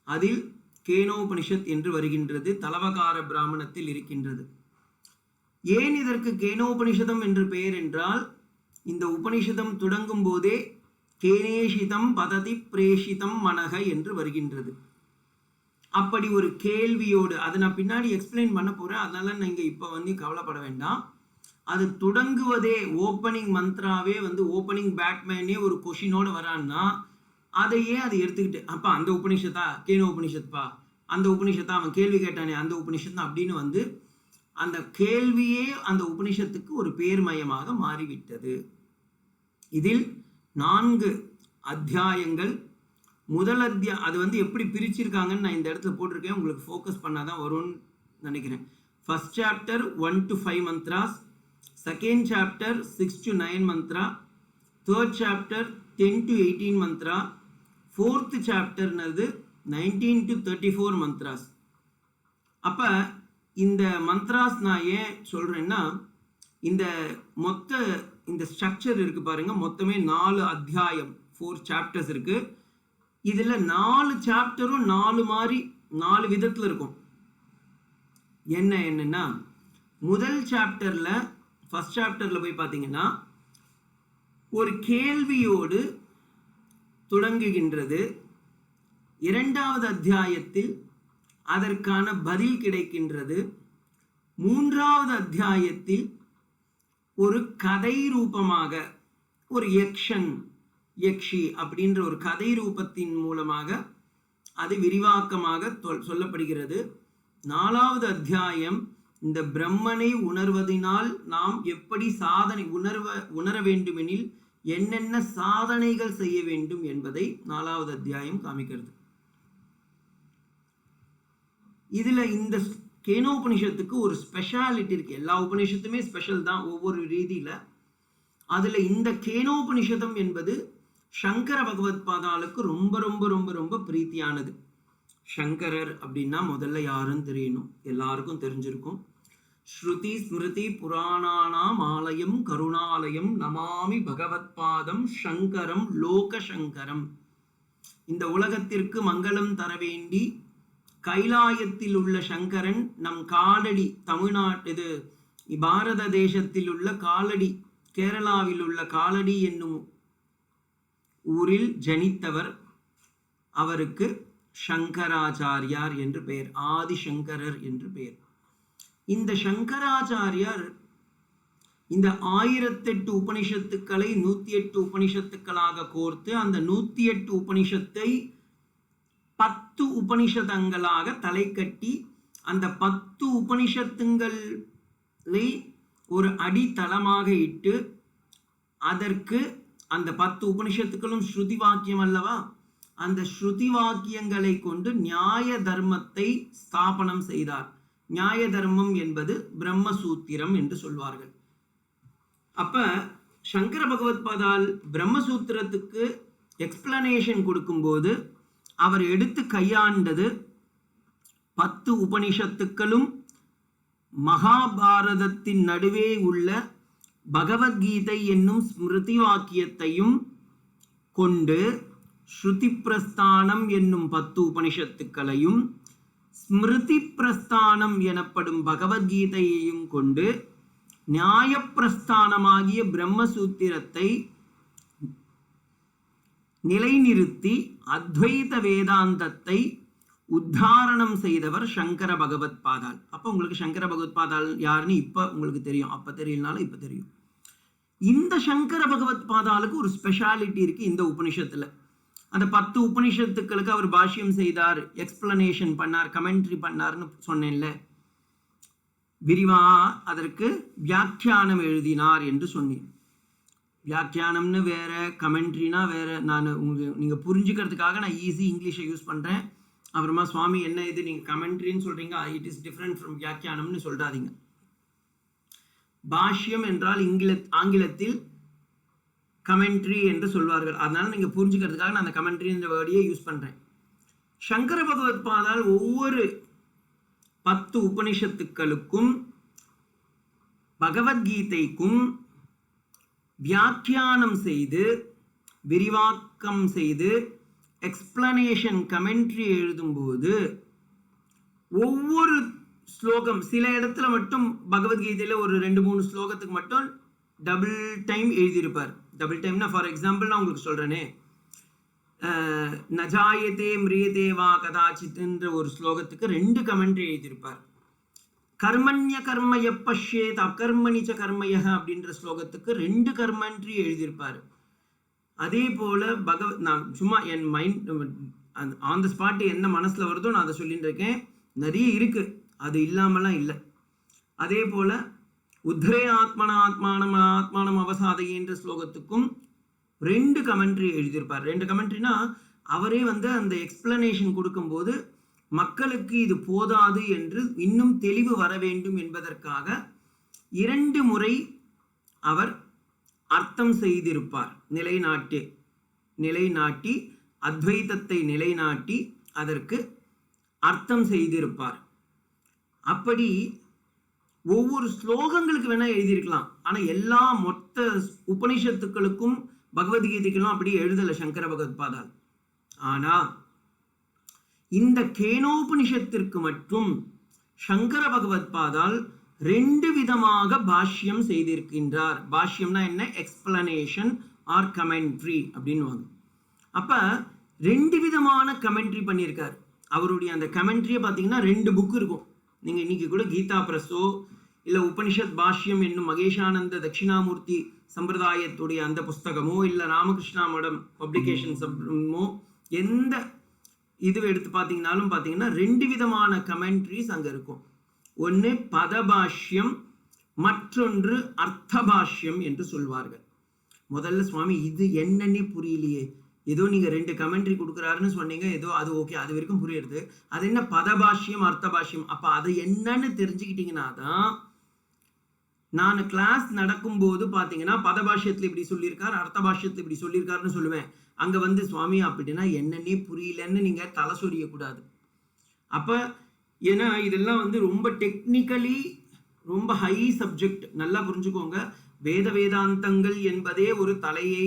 அதில் கேனோபனிஷத் என்று வருகின்றது, தலவகார பிராமணத்தில் இருக்கின்றது. ஏன் இதற்கு கேனோபனிஷதம் என்று பெயர் என்றால், இந்த உபனிஷதம் தொடங்கும் போதே கேனேஷிதம் பததி பிரேஷிதம் மனக என்று வருகின்றது. அப்படி ஒரு கேள்வியோடு, அதை நான் பின்னாடி எக்ஸ்பிளைன் பண்ண போகிறேன், அதனால நீங்கள் இப்போ கவலைப்பட வேண்டாம். அது தொடங்குவதே ஓப்பனிங் மந்த்ராவே ஓப்பனிங் பேட்மேனே ஒரு கொஷினோடு வரான்னா அதையே அதை எடுத்துக்கிட்டு, அப்போ அந்த உபனிஷத்தா கேனோ உபனிஷத்பா, அந்த உபனிஷத்தா அவன் கேள்வி கேட்டானே அந்த உபனிஷத் தான் அப்படின்னு அந்த கேள்வியே அந்த உபனிஷத்துக்கு ஒரு பேர்மயமாக மாறிவிட்டது. இதில் 4 அத்தியாயங்கள். முதல் அது எப்படி பிரிச்சிருக்காங்கன்னு நான் இந்த இடத்துல போட்டிருக்கேன், உங்களுக்கு ஃபோக்கஸ் பண்ணாதான் வரும்னு நினைக்கிறேன். First chapter 1 to 5 mantras, second chapter 6 to 9 mantra, third chapter 10 to 18 mantra, fourth சாப்டர்னது 19 to 34 மந்த்ராஸ். அப்போ இந்த மந்த்ராஸ் நான் ஏன் சொல்கிறேன்னா, இந்த ஸ்ட்ரக்சர் இருக்குது பாருங்கள், மொத்தமே 4 அத்தியாயம், 4 சாப்டர்ஸ் இருக்குது. இதில் 4 சாப்டரும் 4 விதத்தில் இருக்கும். என்னன்னா, முதல் சாப்டரில் ஃபர்ஸ்ட் சாப்டரில் போய் பார்த்தீங்கன்னா ஒரு கேள்வியோடு தொடங்குகின்றது. 2வது அத்தியாயத்தில் அதற்கான பதில் கிடைக்கின்றது. 3வது அத்தியாயத்தில் ஒரு கதை ரூபமாக, ஒரு யக்ஷி அப்படின்ற ஒரு கதை ரூபத்தின் மூலமாக அது விரிவாக்கமாக சொல்லப்படுகிறது. 4வது அத்தியாயம் இந்த பிரம்மனை உணர்வதனால் நாம் எப்படி உணர வேண்டுமெனில் என்னென்ன சாதனைகள் செய்ய வேண்டும் என்பதை 4வது அத்தியாயம் காமிக்கிறது. இதுல இந்த கேனோபனிஷத்துக்கு ஒரு ஸ்பெஷாலிட்டி இருக்கு. எல்லா உபனிஷத்துமே ஸ்பெஷல் தான் ஒவ்வொரு ரீதியில. அதுல இந்த கேனோபனிஷதம் என்பது சங்கர பகவத் பாதாளுக்கு ரொம்ப ரொம்ப ரொம்ப ரொம்ப பிரீத்தியானது. சங்கரர் அப்படின்னா முதல்ல யாருன்னு தெரியணும், எல்லாருக்கும் தெரிஞ்சிருக்கும். ஸ்ருதி ஸ்மிருதி புராணானாம் ஆலயம் கருணாலயம் நமாமி பகவத் பாதம் சங்கரம் லோக சங்கரம். இந்த உலகத்திற்கு மங்களம் தர வேண்டி கைலாயத்தில் உள்ள சங்கரன் நம் காலடி, தமிழ்நாட்டு பாரத தேசத்தில் உள்ள காலடி, கேரளாவில் உள்ள காலடி என்னும் ஊரில் ஜனித்தவர். அவருக்கு சங்கராச்சாரியார் என்று பெயர், ஆதிசங்கரர் என்று பெயர். இந்த சங்கராச்சாரியார் இந்த 1008 உபனிஷத்துக்களை 108 உபனிஷத்துக்களாக கோர்த்து அந்த 108 உபனிஷத்தை 10 உபனிஷதங்களாக தலை கட்டி அந்த 10 உபனிஷத்துங்களை ஒரு அடித்தளமாக இட்டு அதற்கு அந்த 10 உபனிஷத்துக்களும் ஸ்ருதி வாக்கியம் அல்லவா, அந்த ஸ்ருதி வாக்கியங்களை கொண்டு நியாய தர்மத்தை ஸ்தாபனம் செய்தார். நியாய தர்மம் என்பது பிரம்மசூத்திரம் என்று சொல்வார்கள். அப்ப சங்கர பகவத் பாதால் பிரம்மசூத்திரத்துக்கு எக்ஸ்பிளனேஷன் கொடுக்கும்போது அவர் எடுத்து கையாண்டது 10 உபனிஷத்துக்களும் மகாபாரதத்தின் நடுவே உள்ள பகவத்கீதை என்னும் ஸ்மிருதி வாக்கியத்தையும் கொண்டு ஸ்ருதி பிரஸ்தானம் என்னும் 10 உபனிஷத்துக்களையும் ஸ்மிருதி பிரஸ்தானம் எனப்படும் பகவத்கீதையையும் கொண்டு நியாயப்பிரஸ்தானமாகிய பிரம்மசூத்திரத்தை நிலைநிறுத்தி அத்வைத வேதாந்தத்தை உத்தாரணம் செய்தவர் சங்கர பகவத் பாதால். அப்போ உங்களுக்கு சங்கர பகவத் பாதால் யாருன்னு இப்போ உங்களுக்கு தெரியும், அப்போ தெரியலனாலும் இப்போ தெரியும். இந்த சங்கர பகவத் பாதாலுக்கு ஒரு ஸ்பெஷாலிட்டி இருக்கு. இந்த உபனிஷத்துல அந்த 10 உபனிஷத்துக்களுக்கு அவர் பாஷ்யம் செய்தார், எக்ஸ்பிளனேஷன் பண்ணார், கமெண்ட்ரி பண்ணார்னு சொன்னேன்ல, விரிவா அதற்கு வியாக்கியானம் எழுதினார் என்று சொன்னேன். வியாக்கியானம்னு வேறு, கமெண்ட்ரினா வேறு. நீங்கள் புரிஞ்சுக்கிறதுக்காக நான் ஈஸி இங்கிலீஷை யூஸ் பண்ணுறேன். அப்புறமா சுவாமி என்ன இது நீங்கள் கமெண்ட்ரின்னு சொல்கிறீங்க, இட் இஸ் டிஃப்ரெண்ட் ஃப்ரம் வியாக்கியானம்னு சொல்கிறாதீங்க. பாஷ்யம் என்றால் ஆங்கிலத்தில் கமெண்ட்ரி என்று சொல்வார்கள். அதனால் நீங்கள் புரிஞ்சுக்கிறதுக்காக நான் அந்த கமெண்ட்ரின்ற வேர்டையே யூஸ் பண்ணுறேன். சங்கர பகவத் பாதால் ஒவ்வொரு 10 உபனிஷத்துக்களுக்கும் பகவத்கீதைக்கும் வியாக்கியானம் செய்து விரிவாக்கம் செய்து எக்ஸ்பிளனேஷன் கமெண்ட்ரி எழுதும்போது ஒவ்வொரு ஸ்லோகம், சில இடத்துல மட்டும் பகவத்கீதையில் ஒரு 2-3 ஸ்லோகத்துக்கு மட்டும் டபுள் டைம் எழுதியிருப்பார். டபுள் டைம்னா ஃபார் எக்ஸாம்பிள் நான் உங்களுக்கு சொல்கிறேனே, நஜாயத்தே மிரியதே வா கதாச்சித்ன்ற ஒரு ஸ்லோகத்துக்கு 2 கமெண்ட்ரி எழுதியிருப்பார். கர்மண்ய கர்ம எப்பஷேத் அகர்மணிச்ச கர்மய அப்படின்ற ஸ்லோகத்துக்கு 2 கமெண்ட்ரி எழுதியிருப்பார். அதே போல் நான் சும்மா என் மைண்ட் ஆன் த ஸ்பாட் என்ன மனசில் வருதோ நான் அதை சொல்லிட்டு இருக்கேன். நிறைய இருக்குது, அது இல்லாமலாம் இல்லை. அதே போல் உத்ரே ஆத்மானம் அவசாதைன்ற ஸ்லோகத்துக்கும் 2 கமெண்ட்ரி எழுதியிருப்பார். 2 கமெண்ட்ரினா அவரே அந்த எக்ஸ்பிளனேஷன் கொடுக்கும்போது மக்களுக்கு இது போதாது என்று இன்னும் தெளிவு வர வேண்டும் என்பதற்காக 2 முறை அவர் அர்த்தம் செய்திருப்பார். நிலைநாட்டி அத்வைதத்தை நிலைநாட்டி அதற்கு அர்த்தம் செய்திருப்பார். அப்படி ஒவ்வொரு ஸ்லோகங்களுக்கு வேணா எழுதியிருக்கலாம். ஆனால் எல்லா மொத்த உபனிஷத்துக்களுக்கும் பகவத்கீதைக்கெல்லாம் அப்படி எழுதலை சங்கர பகவத்பாதால். ஆனால் இந்த கேனோபனிஷத்திற்கு மட்டும் சங்கர பகவத்பாதால் 2 விதமாக பாஷ்யம் செய்திருக்கின்றார். பாஷ்யம்னா என்ன? எக்ஸ்பிளனேஷன் ஆர் கமெண்ட்ரி அப்படின்னு. அப்போ 2 விதமான கமெண்ட்ரி பண்ணியிருக்கார். அவருடைய அந்த கமெண்ட்ரியை பார்த்தீங்கன்னா 2 புக்கு இருக்கும். நீங்கள் இன்னைக்கு கூட கீதா பிரஸோ இல்லை உபனிஷத் பாஷ்யம் என்னும் மகேஷானந்த தட்சிணாமூர்த்தி சம்பிரதாயத்துடைய அந்த புஸ்தகமோ இல்லை ராமகிருஷ்ணா மடம் பப்ளிகேஷன்ஸமோ எந்த இது எடுத்து பார்த்தீங்கன்னா 2 விதமான கமெண்ட்ரிஸ் அங்கே இருக்கும். ஒன்று பதபாஷ்யம், மற்றொன்று அர்த்தபாஷ்யம் என்று சொல்வார்கள். முதல்ல சுவாமி இது என்னன்னே புரியலையே, ஏதோ நீங்கள் 2 கமெண்ட்ரி கொடுக்குறாருன்னு சொன்னீங்க, ஏதோ அது ஓகே, அது வரைக்கும் புரியுறது. அது என்ன பதபாஷ்யம் அர்த்தபாஷ்யம்? அப்போ அது என்னன்னு தெரிஞ்சுக்கிட்டீங்கன்னா தான் நான் கிளாஸ் நடக்கும்போது பார்த்தீங்கன்னா பதபாஷ்யத்தில் இப்படி சொல்லியிருக்கார், அர்த்தபாஷ்யத்தில் இப்படி சொல்லியிருக்காருன்னு சொல்லுவேன். அங்கே சுவாமி அப்படின்னா என்னன்னே புரியலன்னு நீங்கள் தலை சொரியக்கூடாது. அப்போ ஏன்னா இதெல்லாம் ரொம்ப டெக்னிக்கலி ரொம்ப ஹை சப்ஜெக்ட். நல்லா புரிஞ்சுக்கோங்க. வேதாந்தங்கள் என்பதே ஒரு தலையை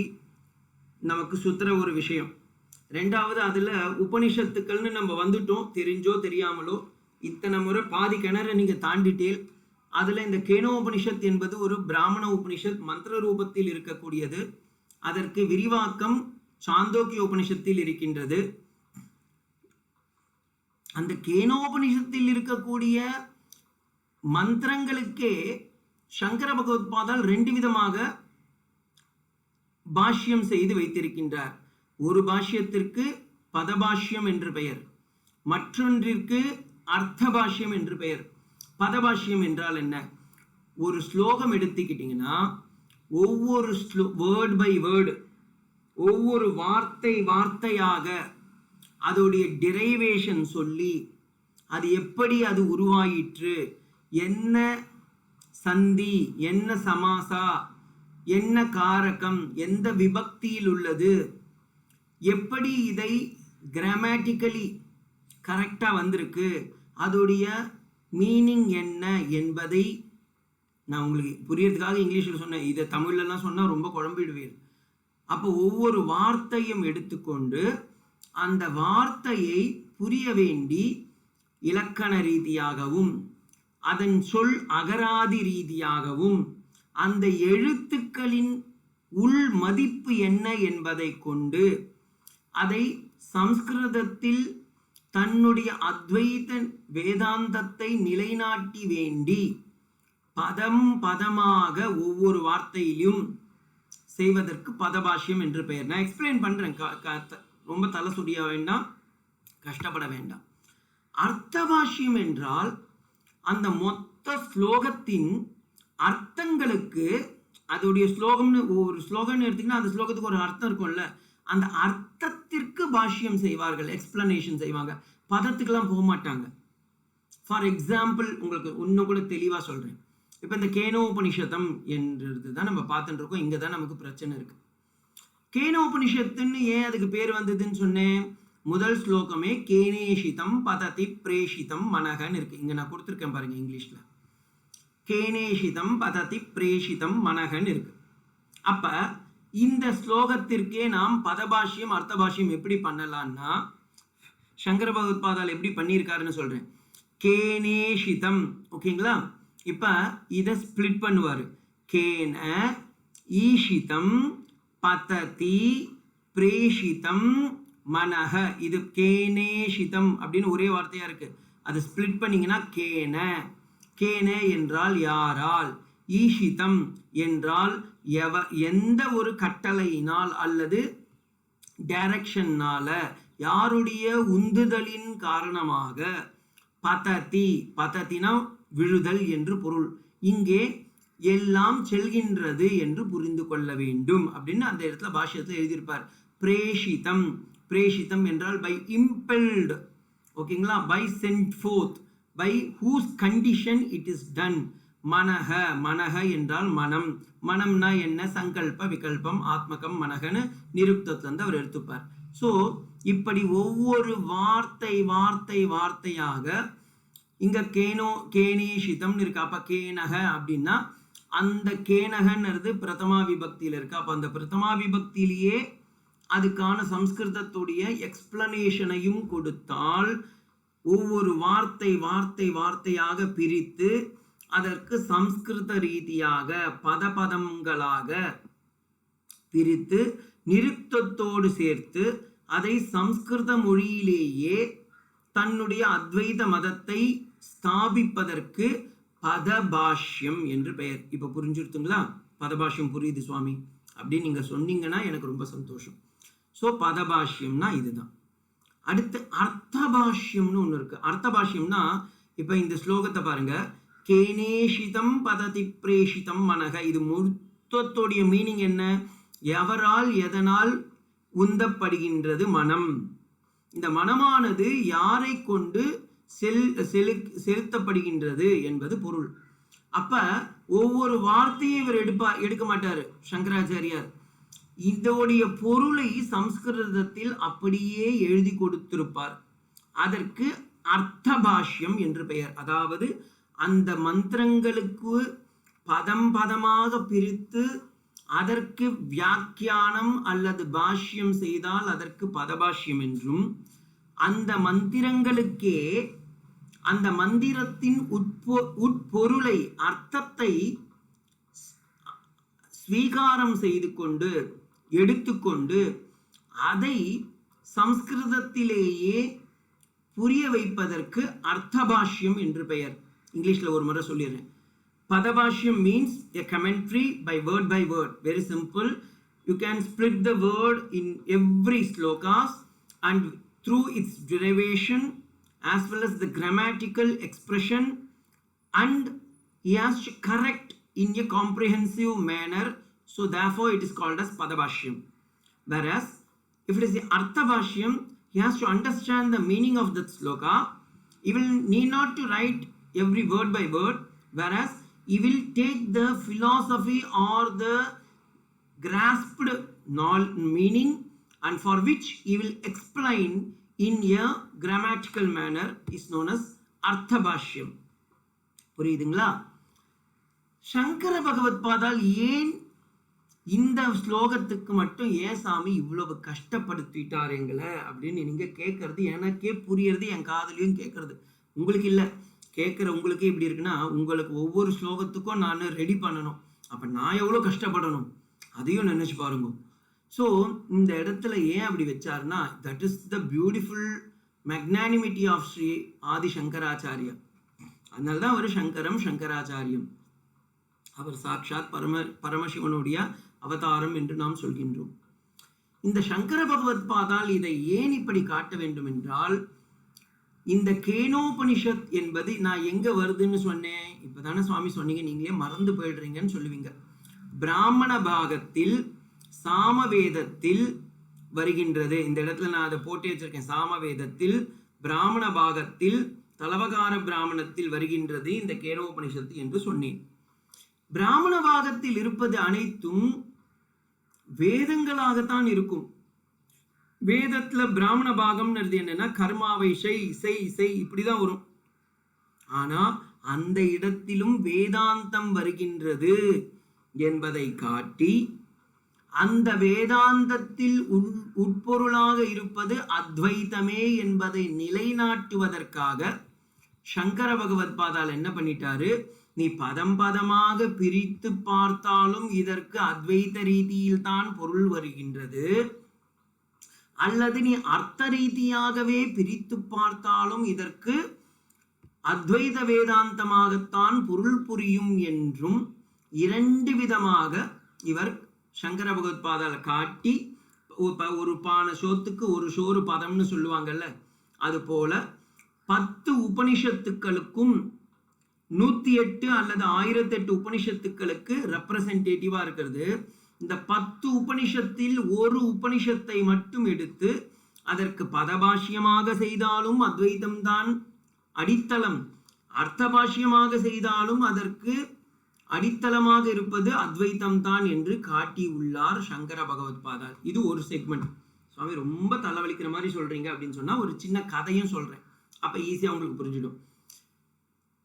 நமக்கு சுத்துற ஒரு விஷயம். 2வது அதில் உபனிஷத்துக்கள்னு நம்ம வந்துட்டோம், தெரிஞ்சோ தெரியாமலோ. இத்தனை முறை பாதி கிணற நீங்கள் தாண்டிட்டேல். அதில் இந்த கேனோபனிஷத் என்பது ஒரு பிராமண உபனிஷத், மந்திர ரூபத்தில் இருக்கக்கூடியது. அதற்கு விரிவாக்கம் சாந்தோக்கிய உபனிஷத்தில் இருக்கின்றது. அந்த கேனோபனிஷத்தில் இருக்கக்கூடிய மந்திரங்களுக்கே சங்கர பகவத்பாதால் 2 விதமாக பாஷ்யம் செய்து வைத்திருக்கின்றார். ஒரு பாஷ்யத்திற்கு பதபாஷ்யம் என்று பெயர், மற்றொன்றிற்கு அர்த்தபாஷ்யம் என்று பெயர். பதபாஷ்யம் என்றால் என்ன? ஒரு ஸ்லோகம் எடுத்துக்கிட்டிங்கன்னா ஒவ்வொரு வேர்ட் பை வேர்டு, ஒவ்வொரு வார்த்தையாக அதோடைய டிரைவேஷன் சொல்லி அது எப்படி அது உருவாயிற்று, என்ன சந்தி, என்ன சமாசா, என்ன காரகம், எந்த விபக்தியில் உள்ளது, எப்படி இதை கிராமட்டிக்கலி கரெக்டாக வந்திருக்கு, அதோடைய மீனிங் என்ன என்பதை நான் உங்களுக்கு புரியறதுக்காக இங்கிலீஷில் சொன்னேன். இதை தமிழ்லலாம் சொன்னால் ரொம்ப குழம்பிடுவேன். அப்போ ஒவ்வொரு வார்த்தையும் எடுத்துக்கொண்டு அந்த வார்த்தையை புரிய வேண்டி இலக்கண ரீதியாகவும் அதன் சொல் அகராதி ரீதியாகவும் அந்த எழுத்துக்களின் உள் மதிப்பு என்ன என்பதை கொண்டு அதை சம்ஸ்கிருதத்தில் தன்னுடைய அத்வைத வேதாந்தத்தை நிலைநாட்டி வேண்டி பதமாக ஒவ்வொரு வார்த்தையிலும் செய்வதற்கு பதபாஷ்யம் என்று பெயர். நான் எக்ஸ்பிளைன் பண்றேன், ரொம்ப தலை சுடிய வேண்டாம், கஷ்டப்பட வேண்டாம். அர்த்தபாஷ்யம் என்றால் அந்த மொத்த ஸ்லோகத்தின் அர்த்தங்களுக்கு அதோடைய ஸ்லோகம்னு ஒரு ஸ்லோகம்னு எடுத்தீங்கன்னா அந்த ஸ்லோகத்துக்கு ஒரு அர்த்தம் இருக்கும்ல, அந்த அர்த்தத்திற்கு பாஷ்யம் செய்வார்கள், எக்ஸ்பிளனேஷன் செய்வாங்க, பதத்துக்கெல்லாம் போக மாட்டாங்க. ஃபார் எக்ஸாம்பிள் உங்களுக்கு இன்னும் கூட தெளிவாக சொல்கிறேன். இப்போ இந்த கேனோபனிஷதம் என்றது தான் நம்ம பார்த்துட்டு இருக்கோம். இங்கே தான் நமக்கு பிரச்சனை இருக்குது. கேனோபனிஷத்துன்னு ஏன் அதுக்கு பேர் வந்ததுன்னு சொன்னேன்? முதல் ஸ்லோகமே கேனேஷிதம் பததி பிரேஷிதம் மனகன்னு இருக்கு. இங்கே நான் கொடுத்துருக்கேன் பாருங்க இங்கிலீஷில். கேனேஷிதம் பததி பிரேஷிதம் மனகன்னு இருக்கு. அப்போ இந்த ஸ்லோகத்திற்கே நாம் பதபாஷ்யம் அர்த்தபாஷ்யம் எப்படி பண்ணலான்னா, சங்கர பகவத்பாதால் எப்படி பண்ணியிருக்காருன்னு சொல்கிறேன். கேனேஷிதம், ஓகேங்களா? இப்போ இதை ஸ்பிளிட் பண்ணுவார். கேன ஈஷிதம் பததி பிரேஷிதம் மனஹ. இது கேனேஷிதம் அப்படின்னு ஒரே வார்த்தையாக இருக்குது. அதை ஸ்பிளிட் பண்ணிங்கன்னா கேன. கேன என்றால் யாரால், ஈஷிதம் என்றால் எந்த ஒரு கட்டளையினால் அல்லது டைரக்ஷன்னால, யாருடைய உந்துதலின் காரணமாக, பததி, பதத்தினா விழுதல் என்று பொருள், இங்கே எல்லாம் செல்கின்றது என்று புரிந்து கொள்ள வேண்டும் அப்படின்னு அந்த இடத்துல பாஷ்யத்தில் எழுதியிருப்பார். பிரேஷிதம், பிரேஷிதம் என்றால் பை இம்பெல்டு, ஓகேங்களா, by sent forth, by whose condition it is done. மனக, மனக என்றால் மனம். மனம்னா என்ன? சங்கல்ப விகல்பம் ஆத்மகம் மனகன்னு நிருப்தத்திலிருந்து அவர் எடுத்துப்பார். ஸோ இப்படி ஒவ்வொரு வார்த்தை வார்த்தை வார்த்தையாக இங்க கேனேஷிதம்னு இருக்கு. அப்ப கேனக அப்படின்னா அந்த கேனகன்றது பிரதமா விபக்தியில இருக்கு. அப்ப அந்த பிரதமா விபக்தியிலேயே அதுக்கான சம்ஸ்கிருதத்துடைய எக்ஸ்பிளனேஷனையும் கொடுத்தால், ஒவ்வொரு வார்த்தை வார்த்தை வார்த்தையாக பிரித்து அதற்கு சம்ஸ்கிருத ரீதியாக பதபதங்களாக பிரித்து நிருத்தத்தோடு சேர்த்து அதை சம்ஸ்கிருத மொழியிலேயே தன்னுடைய அத்வைத மதத்தை ஸ்தாபிப்பதற்கு பதபாஷ்யம் என்று பெயர். இப்போ புரிஞ்சுருத்துங்களா? பதபாஷ்யம் புரியுது சுவாமி அப்படின்னு நீங்கள் சொன்னீங்கன்னா எனக்கு ரொம்ப சந்தோஷம். ஸோ பதபாஷ்யம்னா இதுதான். அடுத்து அர்த்தபாஷ்யம்னு ஒன்று இருக்கு. அர்த்தபாஷ்யம்னா இப்போ இந்த ஸ்லோகத்தை பாருங்க. கேனேஷிதம் பததி பிரேஷிதம் மனக. இது மொத்தத்தோடைய மீனிங் என்ன? எவரால் எதனால் உந்தப்படுகின்றது மனம். இந்த மனமானது யாரை கொண்டு செலுத்தப்படுகின்றது என்பது பொருள். அப்ப ஒவ்வொரு வார்த்தையை இவர் எடுக்க மாட்டாரு சங்கராச்சாரியார். இதோடைய பொருளை சம்ஸ்கிருதத்தில் அப்படியே எழுதி கொடுத்திருப்பார். அதற்கு அர்த்தபாஷ்யம் என்று பெயர். அதாவது அந்த மந்திரங்களுக்கு பதம் பதமாக பிரித்து அதற்கு வியாக்கியானம் அல்லது பாஷ்யம் செய்தால் அதற்கு பதபாஷ்யம் என்றும், அந்த மந்திரங்களுக்கே அந்த மந்திரத்தின் உட்பொருளை அர்த்தத்தை ஸ்வீகாரம் செய்து கொண்டு எடுத்துக்கொண்டு அதை சம்ஸ்கிருதத்திலேயே புரிய வைப்பதற்கு அர்த்தபாஷ்யம் என்று பெயர். இங்கிலீஷ்ல ஒரு முறை சொல்லிடுறேன். Padabhashyam means a commentary by word, very simple. You can split the word in every slokas and through its derivation as well as the grammatical expression, and he has to correct in a comprehensive manner, so therefore it is called as Padabhashyam. Whereas if it is the Arthabhashyam, he has to understand the meaning of that sloka. He will need not to write every word by word, whereas he will take the philosophy or the grasped meaning, and for which he will explain in a grammatical manner, is known as Arthabhashyam. புரியுதுங்களா? சங்கர பகவத் பாதால் ஏன் இந்த ஸ்லோகத்துக்கு மட்டும் ஏன் சாமி இவ்வளவு கஷ்டப்படுத்திட்டார் எங்களை அப்படின்னு நீங்க கேட்கறது எனக்கே புரியறது, என் காதலையும் கேட்கறது. உங்களுக்கு இல்லை, கேட்குற உங்களுக்கே இப்படி இருக்குன்னா உங்களுக்கு ஒவ்வொரு ஸ்லோகத்துக்கும் நான் ரெடி பண்ணணும். அப்போ நான் எவ்வளோ கஷ்டப்படணும் அதையும் நினச்சி பாருங்க. ஸோ இந்த இடத்துல ஏன் அப்படி வச்சாருன்னா, that is the beautiful magnanimity of Shri Adi Shankaracharya. அதனால தான் அவர் சங்கரம் சங்கராச்சாரியம். அவர் சாட்சாத் பரமசிவனுடைய அவதாரம் என்று நாம் சொல்கின்றோம். இந்த சங்கர பகவத் பாதால் இதை ஏன் இப்படி காட்ட வேண்டும் என்றால், இந்த கேனோபனிஷத் என்பது நான் எங்க வருதுன்னு சொன்னேன். இப்பதானே சுவாமி சொன்னீங்க, நீங்களே மறந்து போயிடுறீங்கன்னு சொல்லுவீங்க. பிராமண பாகத்தில் சாமவேதத்தில் வருகின்றது. இந்த இடத்துல நான் அதை போட்டு வச்சிருக்கேன். சாமவேதத்தில் பிராமண பாகத்தில் தலவகார பிராமணத்தில் வருகின்றது இந்த கேனோபனிஷத்து என்று சொன்னேன். பிராமண பாகத்தில் இருப்பது அனைத்தும் வேதங்களாகத்தான் இருக்கும். வேதத்துல பிராமண பாகம்ன்றது என்னன்னா கர்மாவை செய் இப்படிதான் வரும். ஆனா அந்த இடத்திலும் வேதாந்தம் வருகின்றது என்பதை காட்டி, அந்த வேதாந்தத்தில் உட்பொருளாக இருப்பது அத்வைதமே என்பதை நிலைநாட்டுவதற்காக சங்கர பகவத் பாதால் என்ன பண்ணிட்டாரு, நீ பதம் பதமாக பிரித்து பார்த்தாலும் இதற்கு அத்வைத ரீதியில் தான் பொருள் வருகின்றது, அல்லது நீ அர்த்த ரீதியாகவே பிரித்து பார்த்தாலும் இதற்கு அத்வைத வேதாந்தமாகத்தான் பொருள் புரியும் என்றும் இரண்டு விதமாக இவர் சங்கர பகவத் பாதால காட்டி, ஒரு பானை சோத்துக்கு ஒரு சோறு பதம்னு சொல்லுவாங்கல்ல, அது போல 10 உபனிஷத்துக்களுக்கும் 108 அல்லது 1008 உபனிஷத்துக்களுக்கு ரெப்ரசன்டேட்டிவா இருக்கிறது. இந்த 10 உபனிஷத்தில் ஒரு உபனிஷத்தை மட்டும் எடுத்து அதற்கு பதபாஷ்யமாக செய்தாலும் அத்வைதம் தான் அடித்தளம், அர்த்தபாஷ்யமாக செய்தாலும் அதற்கு அடித்தளமாக இருப்பது அத்வைத்தம் தான் என்று காட்டியுள்ளார் சங்கர பகவத் பாதால். இது ஒரு செக்மெண்ட். சுவாமி ரொம்ப தலைவலிக்கிற மாதிரி சொல்றீங்க அப்படின்னு சொன்னா ஒரு சின்ன கதையும் சொல்றேன், அப்ப ஈஸியா உங்களுக்கு புரிஞ்சிடும்.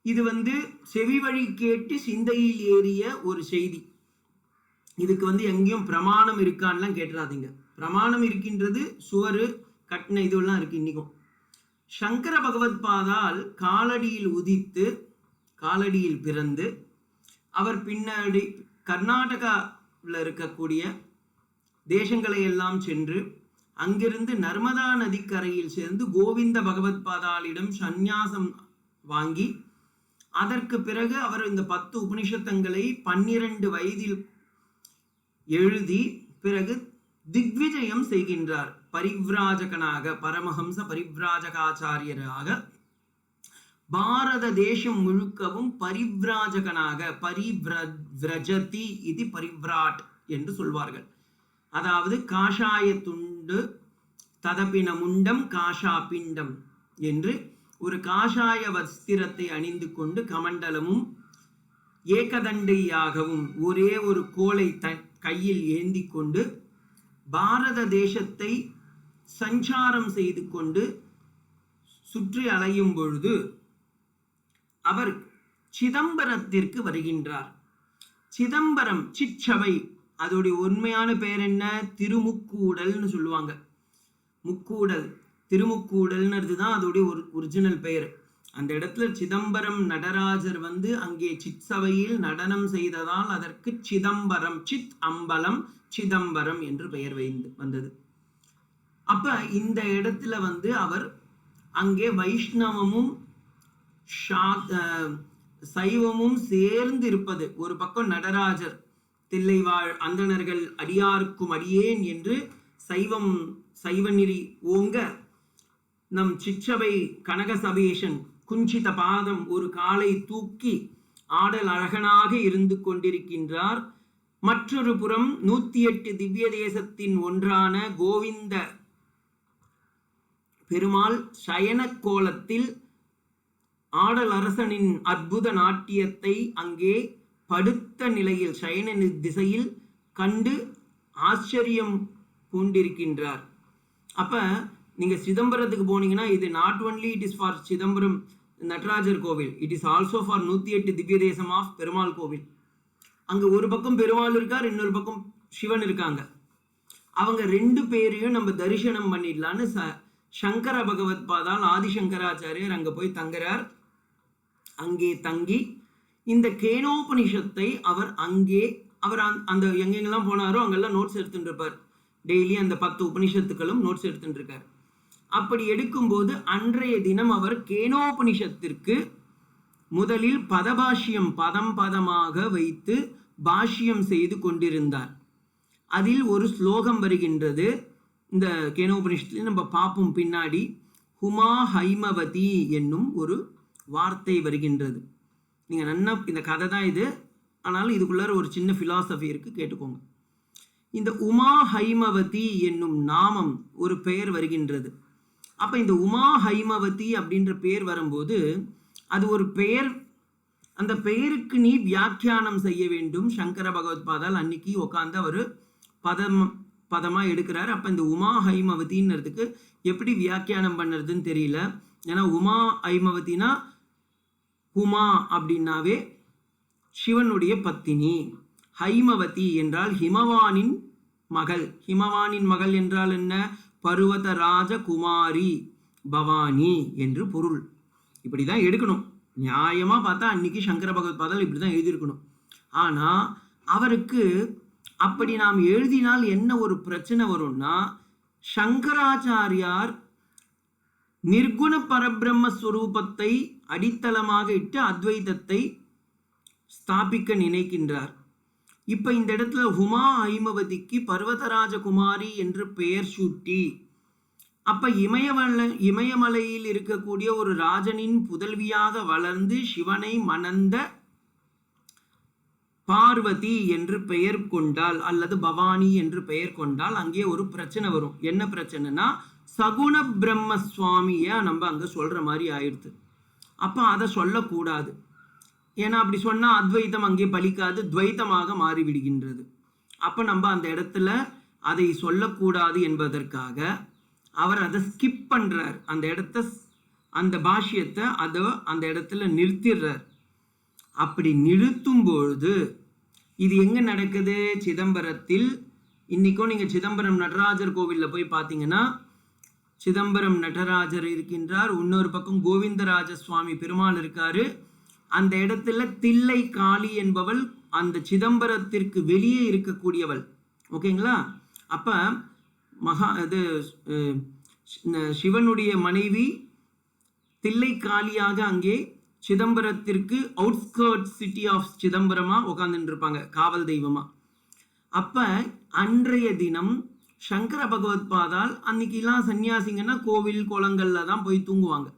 இது செவி வழி கேட்டு சிந்தையில் ஏறிய ஒரு செய்தி. இதுக்கு எங்கேயும் பிரமாணம் இருக்கான்லாம் கேட்டுறாதீங்க. பிரமாணம் இருக்கின்றது, சுவரு கட்டின இதெல்லாம் இருக்கு. இன்னைக்கும் சங்கர பகவத் பாதால் காலடியில் உதித்து காலடியில் பிறந்து அவர் பின்னாடி கர்நாடகாவில் இருக்கக்கூடிய தேசங்களை எல்லாம் சென்று அங்கிருந்து நர்மதா நதிக்கரையில் சேர்ந்து கோவிந்த பகவத் பாதாலிடம் சந்நியாசம் வாங்கி, அதற்கு பிறகு அவர் இந்த 10 உபனிஷத்தங்களை 12 வயதில் எழுதி பிறகு திக்விஜயம் செய்கின்றார். பரிவ்ராஜகனாக, பரமஹம்ச பரிவ்ராஜகாச்சாரியராக பாரத தேசம் முழுக்கவும் பரிவ்ராஜகனாக, பரிவ்ரஜதி இது பரிவ்ராட் என்று சொல்வார்கள். அதாவது காஷாய துண்டு ததபின முண்டம் காஷா பிண்டம் என்று ஒரு காஷாய வஸ்திரத்தை அணிந்து கொண்டு கமண்டலமும் ஏகதண்டையாகவும் ஒரே ஒரு கோலை கையில் ஏந்தி கொண்டு பாரத தேசத்தை சஞ்சாரம் செய்து கொண்டு சுற்றி அலையும் பொழுது அவர் சிதம்பரத்திற்கு வருகின்றார். சிதம்பரம் சிச்சபை, அதோடைய உண்மையான பெயர் என்ன? திருமுக்கூடல்னு சொல்லுவாங்க. முக்கூடல், திருமுக்கூடல்ன்றது தான் அதோடைய ஒரு ஒரிஜினல் பெயர். அந்த இடத்துல சிதம்பரம் நடராஜர் அங்கே சிற்சபையில் நடனம் செய்ததால் அதற்கு சிதம்பரம், சித் அம்பலம் சிதம்பரம் என்று பெயர் வந்தது. அப்ப இந்த இடத்துல அவர் அங்கே வைஷ்ணவமும் சைவமும் சேர்ந்து இருப்பது. ஒரு பக்கம் நடராஜர் தில்லைவாழ் அந்தணர்கள் அடியாருக்கும் அடியேன் என்று சைவ நெறி ஓங்க, நம் சிற்றபை கனக சபேஷன் குஞ்சித பாதம் ஒரு காலை தூக்கி ஆடல் அழகனாக இருந்து கொண்டிருக்கின்றார். மற்றொரு புறம் 108 திவ்ய தேசத்தின் ஒன்றான கோவிந்த பெருமாள் சயன கோலத்தில் ஆடல் அரசனின் அற்புத நாட்டியத்தை அங்கே படுத்த நிலையில் சயன திசையில் கண்டு ஆச்சரியம் பூண்டிருக்கின்றார். அப்ப நீங்க சிதம்பரத்துக்கு போனீங்கன்னா இது not only it is for Chidambaram Natarajar கோவில், இட் இஸ் ஆல்சோ ஃபார் 108 திவ்ய தேசம் ஆஃப் பெருமாள் கோவில். அங்க ஒரு பக்கம் பெருமாள் இருக்கார், இன்னொரு பக்கம் சிவன் இருக்காங்க. அவங்க 2 பேரையும் நம்ம தரிசனம் பண்ணிடலான்னு சங்கர பகவத் பாதால் ஆதிசங்கராச்சாரியர் அங்க போய் தங்குறார். அங்கே தங்கி இந்த கேனோபனிஷத்தை அவர் அந்த எங்கெங்கெல்லாம் போனாரோ அங்கெல்லாம் நோட்ஸ் எடுத்துட்டு இருப்பார். டெய்லி அந்த 10 உபனிஷத்துக்களும் நோட்ஸ் எடுத்துட்டு இருக்கார். அப்படி எடுக்கும்போது அன்றைய தினம் அவர் கேனோபனிஷத்திற்கு முதலில் பதபாஷ்யம் பதம் பதமாக வைத்து பாஷ்யம் செய்து கொண்டிருந்தார். அதில் ஒரு ஸ்லோகம் வருகின்றது. இந்த கேனோபனிஷத்துல நம்ம பார்ப்போம் பின்னாடி. ஹுமா ஹைமவதி என்னும் ஒரு வார்த்தை வருகின்றது. நீங்க நன்னா இந்த கதை தான் இது, ஆனாலும் இதுக்குள்ளார ஒரு சின்ன ஃபிலாசபி இருக்குது, கேட்டுக்கோங்க. இந்த உமா ஹைமவதி என்னும் நாமம் ஒரு பெயர் வருகின்றது. அப்போ இந்த உமா ஹைமவதி அப்படின்ற பெயர் வரும்போது அது ஒரு பெயர், அந்த பெயருக்கு நீ வியாக்கியானம் செய்ய வேண்டும். சங்கர பகவத்பாதால் அன்னைக்கு உட்காந்து அவர் பதமாக எடுக்கிறார். அப்போ இந்த உமா ஹைமவதின்றதுக்கு எப்படி வியாக்கியானம் பண்ணுறதுன்னு தெரியல. ஏன்னா உமா ஹைமவதினா உமா அப்படின்னாவே சிவனுடைய பத்தினி, ஹைமவதி என்றால் ஹிமவானின் மகள். ஹிமவானின் மகள் என்றால் என்ன? பர்வதராஜ குமாரி பவானி என்று பொருள். இப்படி தான் எடுக்கணும். நியாயமாக பார்த்தா அன்னைக்கு சங்கர பகவத்பாதால் இப்படி தான் எழுதியிருக்கணும். ஆனால் அவருக்கு அப்படி நாம் எழுதினால் என்ன ஒரு பிரச்சனை வரும்னா, சங்கராச்சாரியார் நிர்குண பரபிரம்மஸ்வரூபத்தை அடித்தளமாக இட்டு அத்வைதத்தை ஸ்தாபிக்க நினைக்கின்றார். இப்போ இந்த இடத்துல உமா ஹைமவதிக்கு பர்வதராஜகுமாரி என்று பெயர் சூட்டி, அப்போ இமயமலையில் இருக்கக்கூடிய ஒரு ராஜனின் புதல்வியாக வளர்ந்து சிவனை மணந்த பார்வதி என்று பெயர் கொண்டால் அல்லது பவானி என்று பெயர் கொண்டால் அங்கே ஒரு பிரச்சனை வரும். என்ன பிரச்சனைனா, சகுண பிரம்ம சுவாமியை நம்ம அங்கே சொல்கிற மாதிரி ஆயிடுது. அப்போ அதை சொல்லக்கூடாது. ஏன்னா அப்படி சொன்னால் அத்வைத்தம் அங்கே பலிக்காது, துவைத்தமாக மாறிவிடுகின்றது. அப்போ நம்ம அந்த இடத்துல அதை சொல்லக்கூடாது என்பதற்காக அவர் அதை ஸ்கிப் பண்ணுறார். அந்த பாஷ்யத்தை அந்த இடத்துல நிறுத்திடுறார். அப்படி நிறுத்தும் பொழுது இது எங்கே நடக்குது? சிதம்பரத்தில். இன்றைக்கும் நீங்கள் சிதம்பரம் நடராஜர் கோவிலில் போய் பார்த்தீங்கன்னா சிதம்பரம் நடராஜர் இருக்கின்றார், இன்னொரு பக்கம் கோவிந்தராஜ சுவாமி பெருமாள் இருக்காரு. அந்த இடத்துல தில்லை காளி என்பவள் அந்த சிதம்பரத்திற்கு வெளியே இருக்கக்கூடியவள். ஓகேங்களா? அப்போ சிவனுடைய மனைவி தில்லை காளியாக அங்கே சிதம்பரத்திற்கு அவுட்ஸ்கர்ட் சிட்டி ஆஃப் சிதம்பரமாக உட்காந்துட்டு இருப்பாங்க, காவல் தெய்வமாக. அப்போ அன்றைய தினம் சங்கர பகவத்பாதால் அன்னைக்கெல்லாம் சன்னியாசிங்கன்னா கோவில் குளங்களில் தான் போய் தூங்குவாங்க.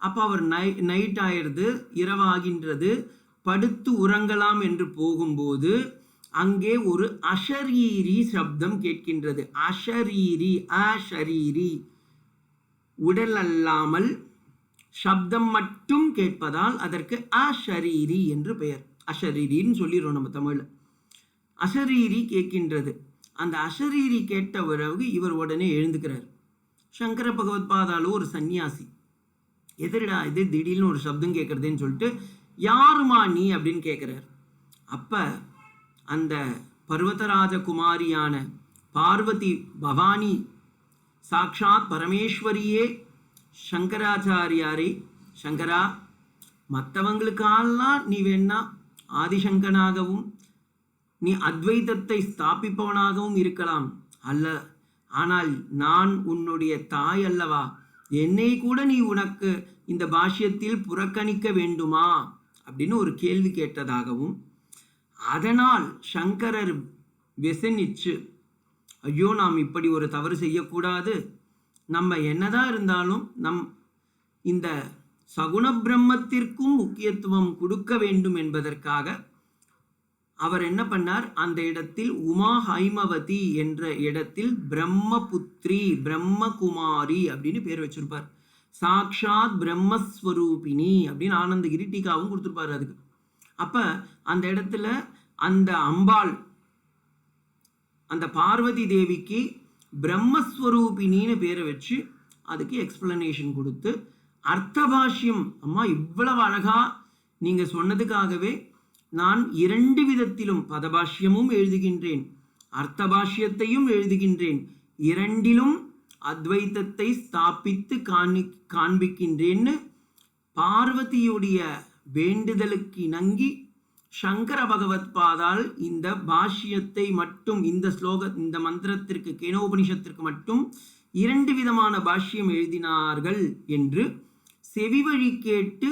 அப்போ அவர் நைட் ஆயிடுது, இரவாகின்றது, படுத்து உறங்கலாம் என்று போகும்போது அங்கே ஒரு அஷரீரி சப்தம் கேட்கின்றது. அஷரீரி, அஷரீரி, உடல் அல்லாமல் சப்தம் மட்டும் கேட்பதால் அதற்கு அஷரீரி என்று பெயர். அஷரீரின்னு சொல்லிடுறோம் நம்ம தமிழில். அஷரீரி கேட்கின்றது. அந்த அஷரீரி கேட்ட பிறகு இவர் உடனே எழுந்துக்கிறார். சங்கர பகவத்பாதாலும் ஒரு சன்னியாசி, எதிரிடா இது திடீர்னு ஒரு சப்தம் கேட்குறதுன்னு சொல்லிட்டு, யாருமா நீ அப்படின்னு கேட்குறார். அப்போ அந்த பர்வதராஜகுமாரியான பார்வதி பவானி சாக்ஷாத் பரமேஸ்வரியே சங்கராச்சாரியாரை, சங்கரா, மற்றவங்களுக்கெல்லாம் நீ வேணா ஆதிசங்கனாகவும் நீ அத்வைதத்தை ஸ்தாபிப்பவனாகவும் இருக்கலாம் அல்ல, ஆனால் நான் உன்னுடைய தாய் அல்லவா, என்னை கூட நீ உனக்கு இந்த பாஷ்யத்தில் புறக்கணிக்க வேண்டுமா அப்படின்னு ஒரு கேள்வி கேட்டதாகவும், அதனால் சங்கரர் வெசனிச்சு, ஐயோ நாம் இப்படி ஒரு தவறு செய்யக்கூடாது, நம்ம என்னதான் இருந்தாலும் இந்த சகுண பிரம்மத்திற்கும் முக்கியத்துவம் கொடுக்க வேண்டும் என்பதற்காக அவர் என்ன பண்ணார், அந்த இடத்தில் உமா ஹைமவதி என்ற இடத்தில் பிரம்மபுத்ரி, பிரம்மகுமாரி அப்படின்னு பேர் வச்சிருப்பார். சாக்ஷாத் பிரம்மஸ்வரூபிணி அப்படின்னு ஆனந்தகிரி டீகாவும் கொடுத்துருப்பார் அதுக்கு. அப்ப அந்த இடத்துல அந்த அம்பாள், அந்த பார்வதி தேவிக்கு பிரம்மஸ்வரூபிணின்னு பேரை வச்சு அதுக்கு எக்ஸ்பிளனேஷன் கொடுத்து அர்த்தபாஷ்யம், அம்மா இவ்வளவு அழகா நீங்க சொன்னதுக்காகவே நான் 2 விதத்திலும் பதபாஷ்யமும் எழுதுகின்றேன், அர்த்தபாஷ்யத்தையும் எழுதுகின்றேன், 2லும் அத்வைத்தத்தை ஸ்தாபித்து காண்பிக்கின்றேன்னு பார்வதியுடைய வேண்டுதலுக்கு இணங்கி சங்கர பகவத்பாதால் இந்த பாஷ்யத்தை மட்டும், இந்த மந்திரத்திற்கு, கேனோபனிஷத்திற்கு மட்டும் 2 விதமான பாஷ்யம் எழுதினார்கள் என்று செவிவழி கேட்டு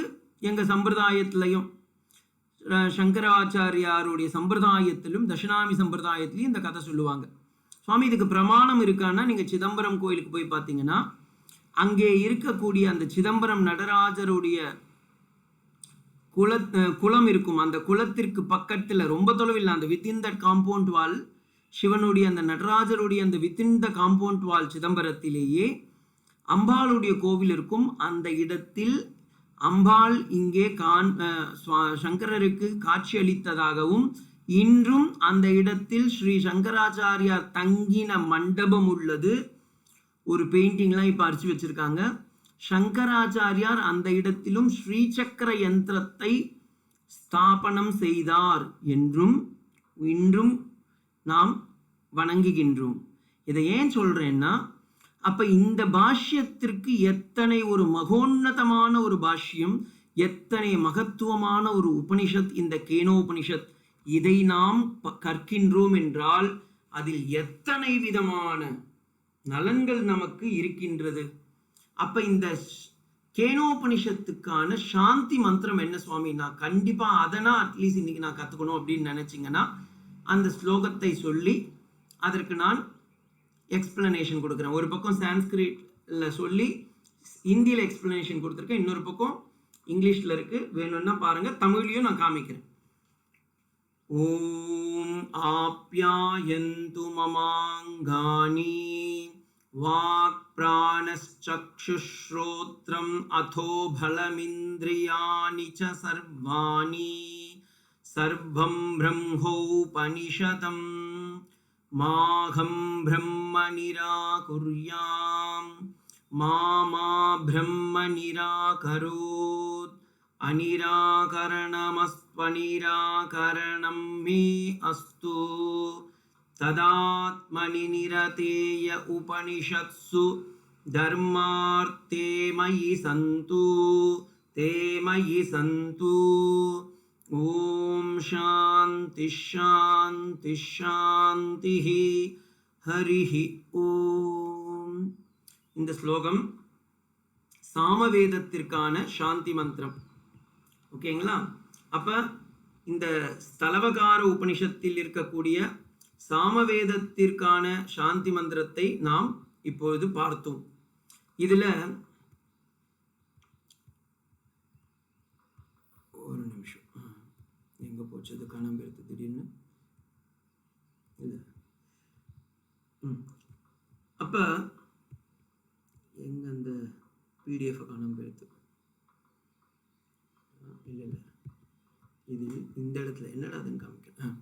எங்கள் சம்பிரதாயத்திலையும் சங்கராச்சாரியாருடைய சம்பிரதாயத்திலும் தட்சிணாமி சம்பிரதாயத்திலையும் இந்த கதை சொல்லுவாங்க. சுவாமி இதுக்கு பிரமாணம் இருக்கான்னா நீங்கள் சிதம்பரம் கோயிலுக்கு போய் பார்த்தீங்கன்னா அங்கே இருக்கக்கூடிய அந்த சிதம்பரம் நடராஜருடைய குளம் இருக்கும். அந்த குளத்திற்கு பக்கத்தில் ரொம்ப தொலைவில் அந்த வித்தின் தட் காம்பவுண்ட் வால், சிவனுடைய அந்த நடராஜருடைய அந்த வித்தின் த காம்பவுண்ட் வால் சிதம்பரத்திலேயே அம்பாளுடைய கோவில் இருக்கும். அந்த இடத்தில் அம்பாள் இங்கே சங்கரருக்கு காட்சி அளித்ததாகவும் இன்றும் அந்த இடத்தில் ஸ்ரீ சங்கராச்சாரியார் தங்கின மண்டபம் உள்ளது. ஒரு பெயிண்டிங்லாம் இப்போ அரிச்சு வச்சிருக்காங்க. சங்கராச்சாரியார் அந்த இடத்திலும் ஸ்ரீசக்கர யந்திரத்தை ஸ்தாபனம் செய்தார் என்றும் இன்றும் நாம் வணங்குகின்றோம். இதை ஏன் சொல்றேன்னா, அப்ப இந்த பாஷ்யத்திற்கு எத்தனை ஒரு மகோன்னதமான ஒரு பாஷ்யம், எத்தனை மகத்துவமான ஒரு உபனிஷத் இந்த கேனோபனிஷத். இதை நாம் கற்கின்றோம் என்றால் அதில் எத்தனை விதமான நலன்கள் நமக்கு இருக்கின்றது. அப்ப இந்த கேனோபனிஷத்துக்கான சாந்தி மந்திரம் என்ன சுவாமி? நான் கண்டிப்பா அதனா அட்லீஸ்ட் இன்னைக்கு நான் கத்துக்கணும் அப்படின்னு நினைச்சிங்கன்னா அந்த ஸ்லோகத்தை சொல்லி அதற்கு நான் எக்ஸ்பிளனேஷன் கொடுக்குறேன். ஒரு பக்கம் சான்ஸ்கிரிட்ல சொல்லி ஹிந்தியில் எக்ஸ்பிளனேஷன் கொடுத்துருக்கேன், இன்னொரு பக்கம் இங்கிலீஷில் இருக்கு. வேணும்னா பாருங்க, தமிழ்லையும் நான் காமிக்கிறேன். ஓம் ஆப்யாயந்து மமாங்கானி வாக் பிராணச்சக்ஷுஸ்ரோத்ரம் அதோ பலமிந்திரியாணி ச சர்வாணி சர்வம் பிரம்மோபனிஷதம் மாஹம் பிரம்ம நிராகுர்யாம் மாமா பிரம்ம நிராகரோத் அநிராகரணமஸ்வநிராகரணம் மே அஸ்து ததாத்மனி நிரதேய உபனிஷத்சு தர்மார்த்தே மயி சந்து தே மயி சந்து. ஓம் சாந்தி சாந்தி சாந்தி. ஹரிஹி ஓம். இந்த ஸ்லோகம் சாமவேதத்திற்கான சாந்தி மந்திரம். ஓகேங்களா? அப்ப இந்த ஸ்தலவகார உபனிஷத்தில் இருக்கக்கூடிய சாமவேதத்திற்கான சாந்தி மந்திரத்தை நாம் இப்பொழுது பார்த்தோம். இதுல ஒரு நிமிஷம், எங்க போச்சது காணாம போயிடுது திடீர்னு. அப்ப எங்க அந்த பிடிஎஃப் காணாம போயிடுது. இல்லை இது இந்த இடத்துல என்னடா அதுன்னு காமிக்கிறேன்.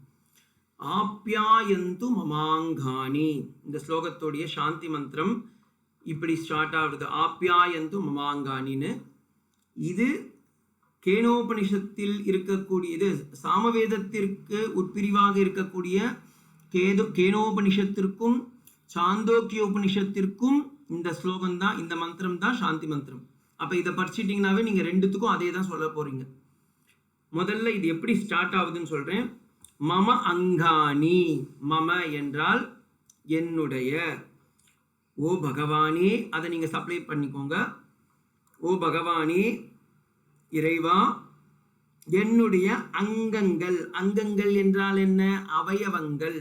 ஆப்யாயந்து மமாங்கானி, இந்த ஸ்லோகத்துடைய சாந்தி மந்திரம் இப்படி ஸ்டார்ட் ஆகுது. ஆப்யாயந்து மமாங்கானின்னு. இது கேனோபனிஷத்தில் இருக்கக்கூடிய, இது சாமவேதத்திற்கு உட்பிரிவாக இருக்கக்கூடிய கேனோபனிஷத்திற்கும் சாந்தோக்கிய உபனிஷத்திற்கும் இந்த ஸ்லோகம் தான், இந்த மந்திரம் தான் சாந்தி மந்திரம். அப்ப இதை படிச்சிட்டிங்கனாவே நீங்க ரெண்டுத்துக்கும் அதே தான் சொல்ல போறீங்க. முதல்ல இது எப்படி ஸ்டார்ட் ஆகுதுன்னு சொல்றேன். மம அங்கானி, மம என்றால் என்னுடைய. ஓ பகவானே, அதை நீங்க சப்ளை பண்ணிக்கோங்க. ஓ பகவானே, இறைவா, என்னுடைய அங்கங்கள். அங்கங்கள் என்றால் என்ன? அவயவங்கள்.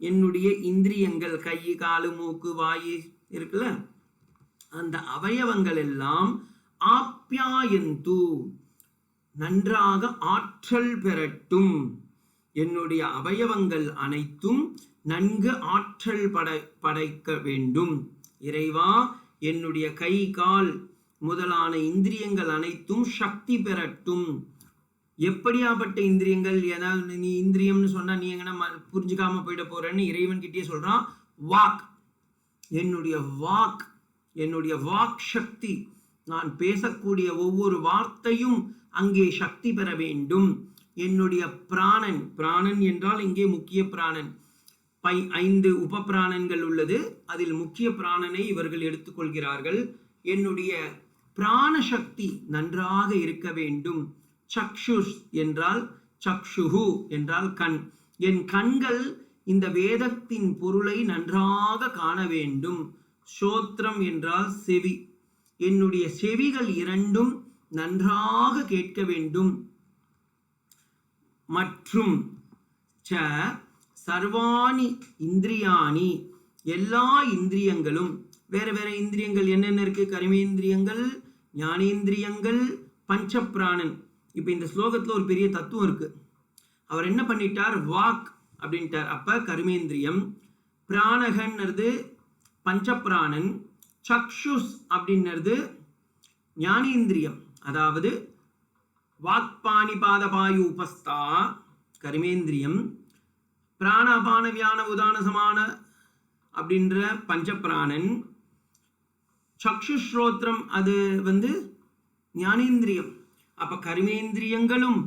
என்னுடைய இந்திரியங்கள், கை காலு மூக்கு வாயு இருக்குல்ல, அந்த அவயவங்கள் எல்லாம் ஆப்யாயந்து, நன்றாக ஆற்றல் பெறட்டும். என்னுடைய அவயவங்கள் அனைத்தும் நன்கு ஆற்றல் படைக்க வேண்டும். இறைவா, என்னுடைய கை கால் முதலான இந்திரியங்கள் அனைத்தும் சக்தி பெறட்டும். எப்படியாப்பட்ட இந்திரியங்கள்? ஏதாவது நீ இந்திரியம்னு சொன்னா நீ எங்கன்னா புரிஞ்சுக்காம போயிட போறேன்னு இறைவன் கிட்டே சொல்றான். வாக், என்னுடைய வாக், என்னுடைய வாக் சக்தி, நான் பேசக்கூடிய ஒவ்வொரு வார்த்தையும் அங்கே சக்தி பெற வேண்டும். என்னுடைய பிராணன், பிராணன் என்றால் இங்கே முக்கிய பிராணன். 5 உப பிராணன்கள் உள்ளது, அதில் முக்கிய பிராணனை இவர்கள் எடுத்துக்கொள்கிறார்கள். என்னுடைய பிராண சக்தி நன்றாக இருக்க வேண்டும். சக்ஷுஷ் என்றால், சக்ஷுஹு என்றால் கண். என் கண்கள் இந்த வேதத்தின் பொருளை நன்றாக காண வேண்டும். ஸ்ரோத்ரம் என்றால் செவி. என்னுடைய செவிகள் இரண்டும் நன்றாக கேட்க வேண்டும். மற்றும் ச சர்வாணி இந்திரியாணி, எல்லா இந்திரியங்களும். வேற வேற இந்திரியங்கள் என்னென்ன இருக்கு? கர்மேந்திரியங்கள், ஞானேந்திரியங்கள், பஞ்சப்பிராணன். இப்போ இந்த ஸ்லோகத்தில் ஒரு பெரிய தத்துவம் இருக்கு. அவர் என்ன பண்ணிட்டார், வாக் அப்படின்ட்டார். அப்ப கர்மேந்திரியம், பிராணகன்றது பஞ்சப்பிராணன், சக்ஷுஸ் அப்படின்றது ஞானேந்திரியம். அதாவது வாக்பாணி பாதபாயு உபஸ்தா கர்மேந்திரியம், பிராணபான வியான உதான சமான அப்படின்ற பஞ்சப்பிராணன், சக்ஷுஸ்ரோத்ரம் அது ஞானேந்திரியம். அப்ப கர்மேந்திரியங்களும்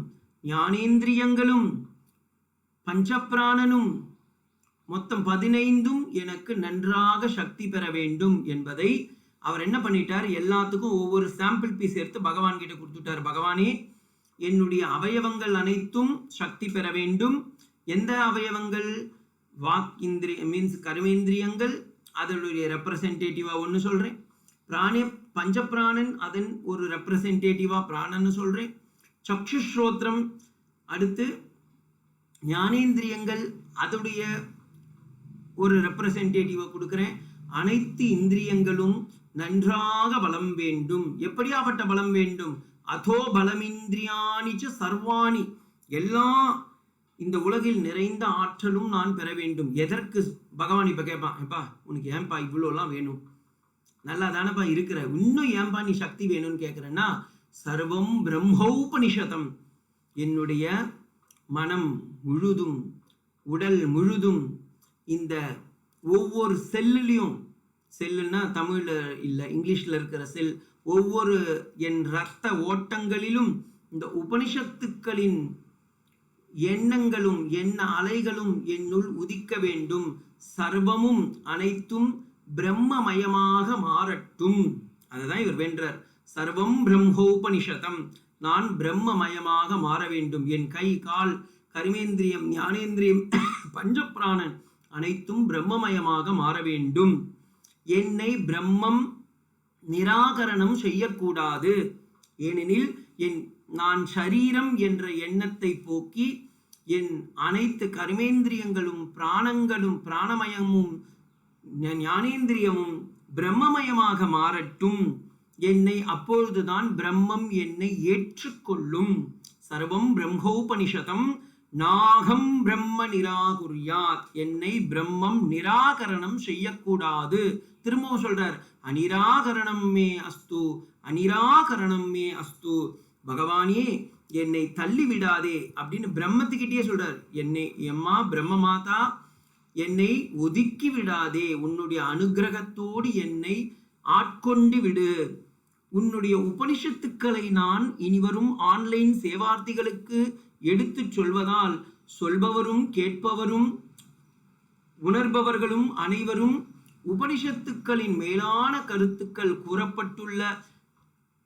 ஞானேந்திரியங்களும் பஞ்சப்பிராணனும் மொத்தம் 15ம் எனக்கு நன்றாக சக்தி பெற வேண்டும் என்பதை அவர் என்ன பண்ணிட்டார், எல்லாத்துக்கும் ஒவ்வொரு சாம்பிள் பீஸ் எடுத்து பகவான் கிட்ட கொடுத்துட்டார். பகவானே, என்னுடைய அவயவங்கள் அனைத்தும் சக்தி பெற வேண்டும். எந்த அவயவங்கள், வாக் இந்திரிய மீன்ஸ் கர்மேந்திரியங்கள், அதனுடைய ரெப்ரசன்டேட்டிவா ஒன்று சொல்றேன். பஞ்சப்பிராணன் அதன் ஒரு ரெப்ரசன்டேட்டிவா பிராணன்னு சொல்றேன். சக்ஷுஸ்ரோத்ரம், அடுத்து ஞானேந்திரியங்கள், அதோடைய ஒரு ரெப்ரசன்டேட்டிவா கொடுக்கிறேன். அனைத்து இந்திரியங்களும் நன்றாக பலம் வேண்டும். எப்படியாப்பட்ட பலம் வேண்டும், அதோ பலமிந்திரியானிச்ச சர்வாணி, எல்லா இந்த உலகில் நிறைந்த ஆற்றலும் நான் பெற வேண்டும். எதற்கு பகவான் இப்ப கேட்பான், எப்பா உனக்கு ஏன்பா இவ்வளோலாம் வேணும், நல்லா தானப்பா இருக்கிற, இன்னும் ஏன்பா நீ சக்தி வேணும்னு கேட்கிறேன்னா, சர்வம் பிரம்மோபனிஷதம், என்னுடைய மனம் முழுதும் உடல் முழுதும் இந்த ஒவ்வொரு செல்லுலையும், செல்லுன்னா தமிழ்ல இல்லை இங்கிலீஷ்ல இருக்கிற செல், ஒவ்வொரு என் இரத்த ஓட்டங்களிலும் இந்த உபனிஷத்துக்களின் எண்ணங்களும் எண்ண அலைகளும் என்னுள் உதிக்க வேண்டும். சர்வமும் அனைத்தும் பிரம்மமயமாக மாறட்டும். அதுதான் இவர் வென்றார். சர்வம் பிரம்மோபனிஷதம், நான் பிரம்மமயமாக மாற வேண்டும். என் கை கால் கர்மேந்திரியம் ஞானேந்திரியம் பஞ்சப்பிராணன் அனைத்தும் பிரம்மமயமாக மாற வேண்டும். என்னை பிரம்மம் நிராகரணம் செய்யக்கூடாது. ஏனெனில் நான் சரீரம் என்ற எண்ணத்தை போக்கி என் அனைத்து கர்மேந்திரியங்களும் பிராணங்களும் பிராணமயமும் ஞானேந்திரியமும் பிரம்மமயமாக மாறட்டும். என்னை அப்பொழுதுதான் பிரம்மம் என்னை ஏற்றுக்கொள்ளும். சர்வம் பிரம்மோபனிஷதம் நாகம் பிரம்ம நிராகுர்யாத், என்னை பிரம்மம் நிராகரணம் செய்யக்கூடாது. திரும்பவும் சொல்றார், அனிராகரணம் மே அஸ்து, அனிராகரணம் மே அஸ்து. பகவானே, என்னை தள்ளி விடாதே அப்படின்னு பிரம்மத்துக்கிட்டே சொல்றார். என்னை எம்மா பிரம்ம மாதா, என்னை ஒதுக்கி விடாதே, உன்னுடைய அனுகிரகத்தோடு என்னை ஆட்கொண்டு விடு. உன்னுடைய உபனிஷத்துக்களை நான் இனிவரும் ஆன்லைன் சேவார்த்திகளுக்கு எடுத்து சொல்வதால் சொல்பவரும் கேட்பவரும் உணர்பவர்களும் அனைவரும் உபனிஷத்துக்களின் மேலான கருத்துக்கள் கூறப்பட்டுள்ள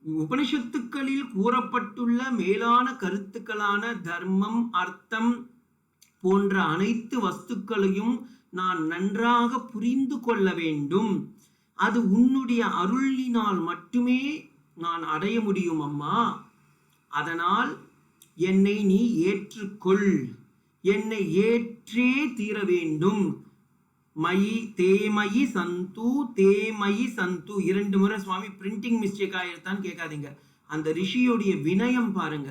உபனிஷத்துக்களில் கூறப்பட்டுள்ள மேலான கருத்துக்களான தர்மம், அர்த்தம் போன்ற அனைத்து வஸ்துக்களையும் நான் நன்றாக புரிந்து கொள்ள வேண்டும். அது உன்னுடைய அருளினால் மட்டுமே நான் அடைய முடியும் அம்மா. அதனால் என்னை நீ ஏற்றுக்கொள், என்னை ஏற்றே தீர வேண்டும். மயி தேமயி சந்து, தேமயி சந்து. 2 முறை சுவாமி பிரிண்டிங் மிஸ்டேக் ஆயிருத்தான்னு கேட்காதீங்க. அந்த ரிஷியோடைய வினயம் பாருங்க.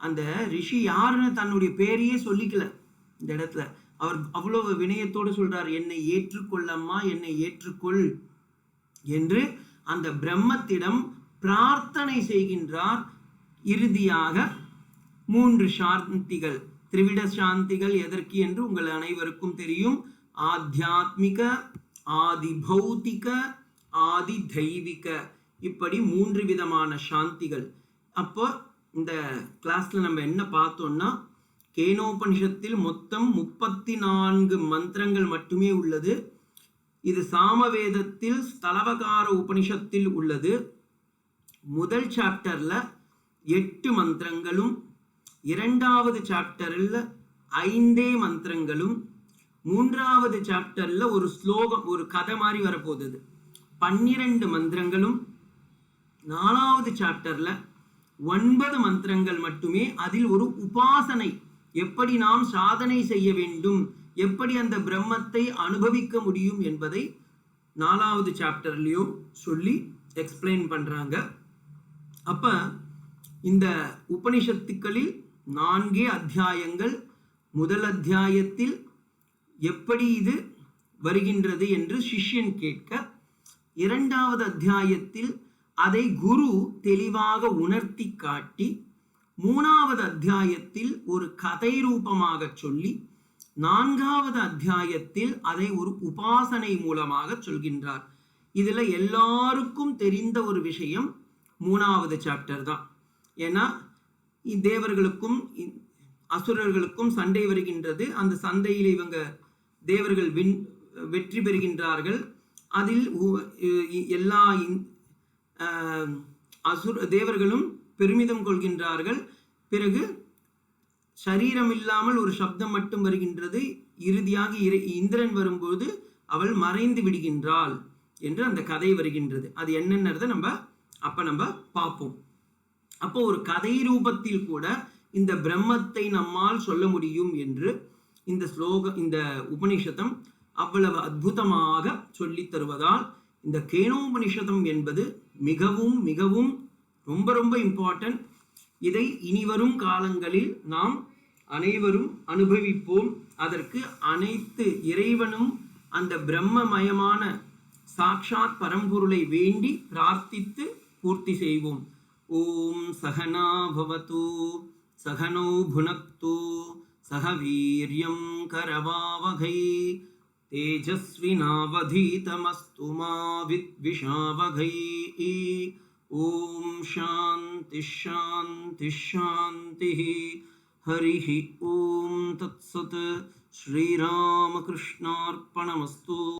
அந்த ரிஷி யாருன்னு தன்னுடைய பேரையே சொல்லிக்கல இந்த இடத்துல. அவர் அவ்வளவு வினயத்தோடு சொல்றார், என்னை ஏற்றுக்கொள்ளம்மா, என்னை ஏற்றுக்கொள் என்று அந்த பிரம்மத்திடம் பிரார்த்தனை செய்கின்றார். இறுதியாக 3 சாந்திகள், திரிவிட சாந்திகள் எதற்கு என்று உங்கள் அனைவருக்கும் தெரியும். ஆத்தியாத்மிக, ஆதி பௌத்திக, ஆதி தெய்வீக, இப்படி 3 விதமான சாந்திகள். அப்போ இந்த கிளாஸ்ல நம்ம என்ன பார்த்தோம்னா, கேனோபனிஷத்தில் மொத்தம் 34 மந்திரங்கள் மட்டுமே உள்ளது. இது சாமவேதத்தில் ஸ்தலவகார உபனிஷத்தில் உள்ளது. முதல் சாப்டர்ல 8 மந்திரங்களும், 2வது சாப்டர்ல 5 மந்திரங்களும், 3வது சாப்டர்ல ஒரு ஸ்லோகம், ஒரு கதை மாதிரி வரப்போகுது, 12 மந்திரங்களும், 4வது சாப்டர்ல 9 மந்திரங்கள் மட்டுமே. அதில் ஒரு உபாசனை, எப்படி நாம் சாதனை செய்ய வேண்டும், எப்படி அந்த பிரம்மத்தை அனுபவிக்க முடியும் என்பதை 4வது சாப்டர்லயும் சொல்லி எக்ஸ்பிளைன் பண்றாங்க. அப்ப இந்த உபனிஷத்துக்களில் 4 அத்தியாயங்கள். முதல் அத்தியாயத்தில் எப்படி இது வருகின்றது என்று சிஷ்யன் கேட்க, 2வது அத்தியாயத்தில் அதை குரு தெளிவாக உணர்த்தி காட்டி, 3வது அத்தியாயத்தில் ஒரு கதை ரூபமாக சொல்லி, 4வது அத்தியாயத்தில் அதை ஒரு உபாசனை மூலமாக சொல்கின்றார். இதுல எல்லாருக்கும் தெரிந்த ஒரு விஷயம் 3வது சாப்டர் தான். ஏன்னா தேவர்களுக்கும் அசுரர்களுக்கும் சண்டை வருகின்றது. அந்த சண்டையில் இவங்க தேவர்கள் வெற்றி பெறுகின்றார்கள். அதில் எல்லா தேவர்களும் பெருமிதம் கொள்கின்றார்கள். பிறகு சரீரம் இல்லாமல் ஒரு சப்தம் மட்டும் வருகின்றது. இறுதியாக இந்திரன் வரும்போது அவள் மறைந்து விடுகின்றாள் என்று அந்த கதை வருகின்றது. அது என்னென்னதை நம்ம பார்ப்போம். அப்போ ஒரு கதை ரூபத்தில் கூட இந்த பிரம்மத்தை நம்மால் சொல்ல முடியும் என்று இந்த உபனிஷதம் அவ்வளவு அற்புதமாக சொல்லித் தருவதால் இந்த கேனோபனிஷதம் என்பது மிகவும் மிகவும் ரொம்ப ரொம்ப இம்பார்ட்டன்ட். இதை இனிவரும் காலங்களில் நாம் அனைவரும் அனுபவிப்போம். அதற்கு அனைத்து இறைவனும் அந்த பிரம்மமயமான சாட்சாத் பரம்பொருளை வேண்டி பிரார்த்தித்து பூர்த்தி செய்வோம். ஓம் சகனா பவது சகனோ புனக்து சக வீர்யம் கரவாவகை तेजस्विनावधीतमस्तु मा विद्विषावघै। ओम शांति शांति शांति। हरिः ओम तत्सत्। श्रीरामकृष्णार्पणमस्तु।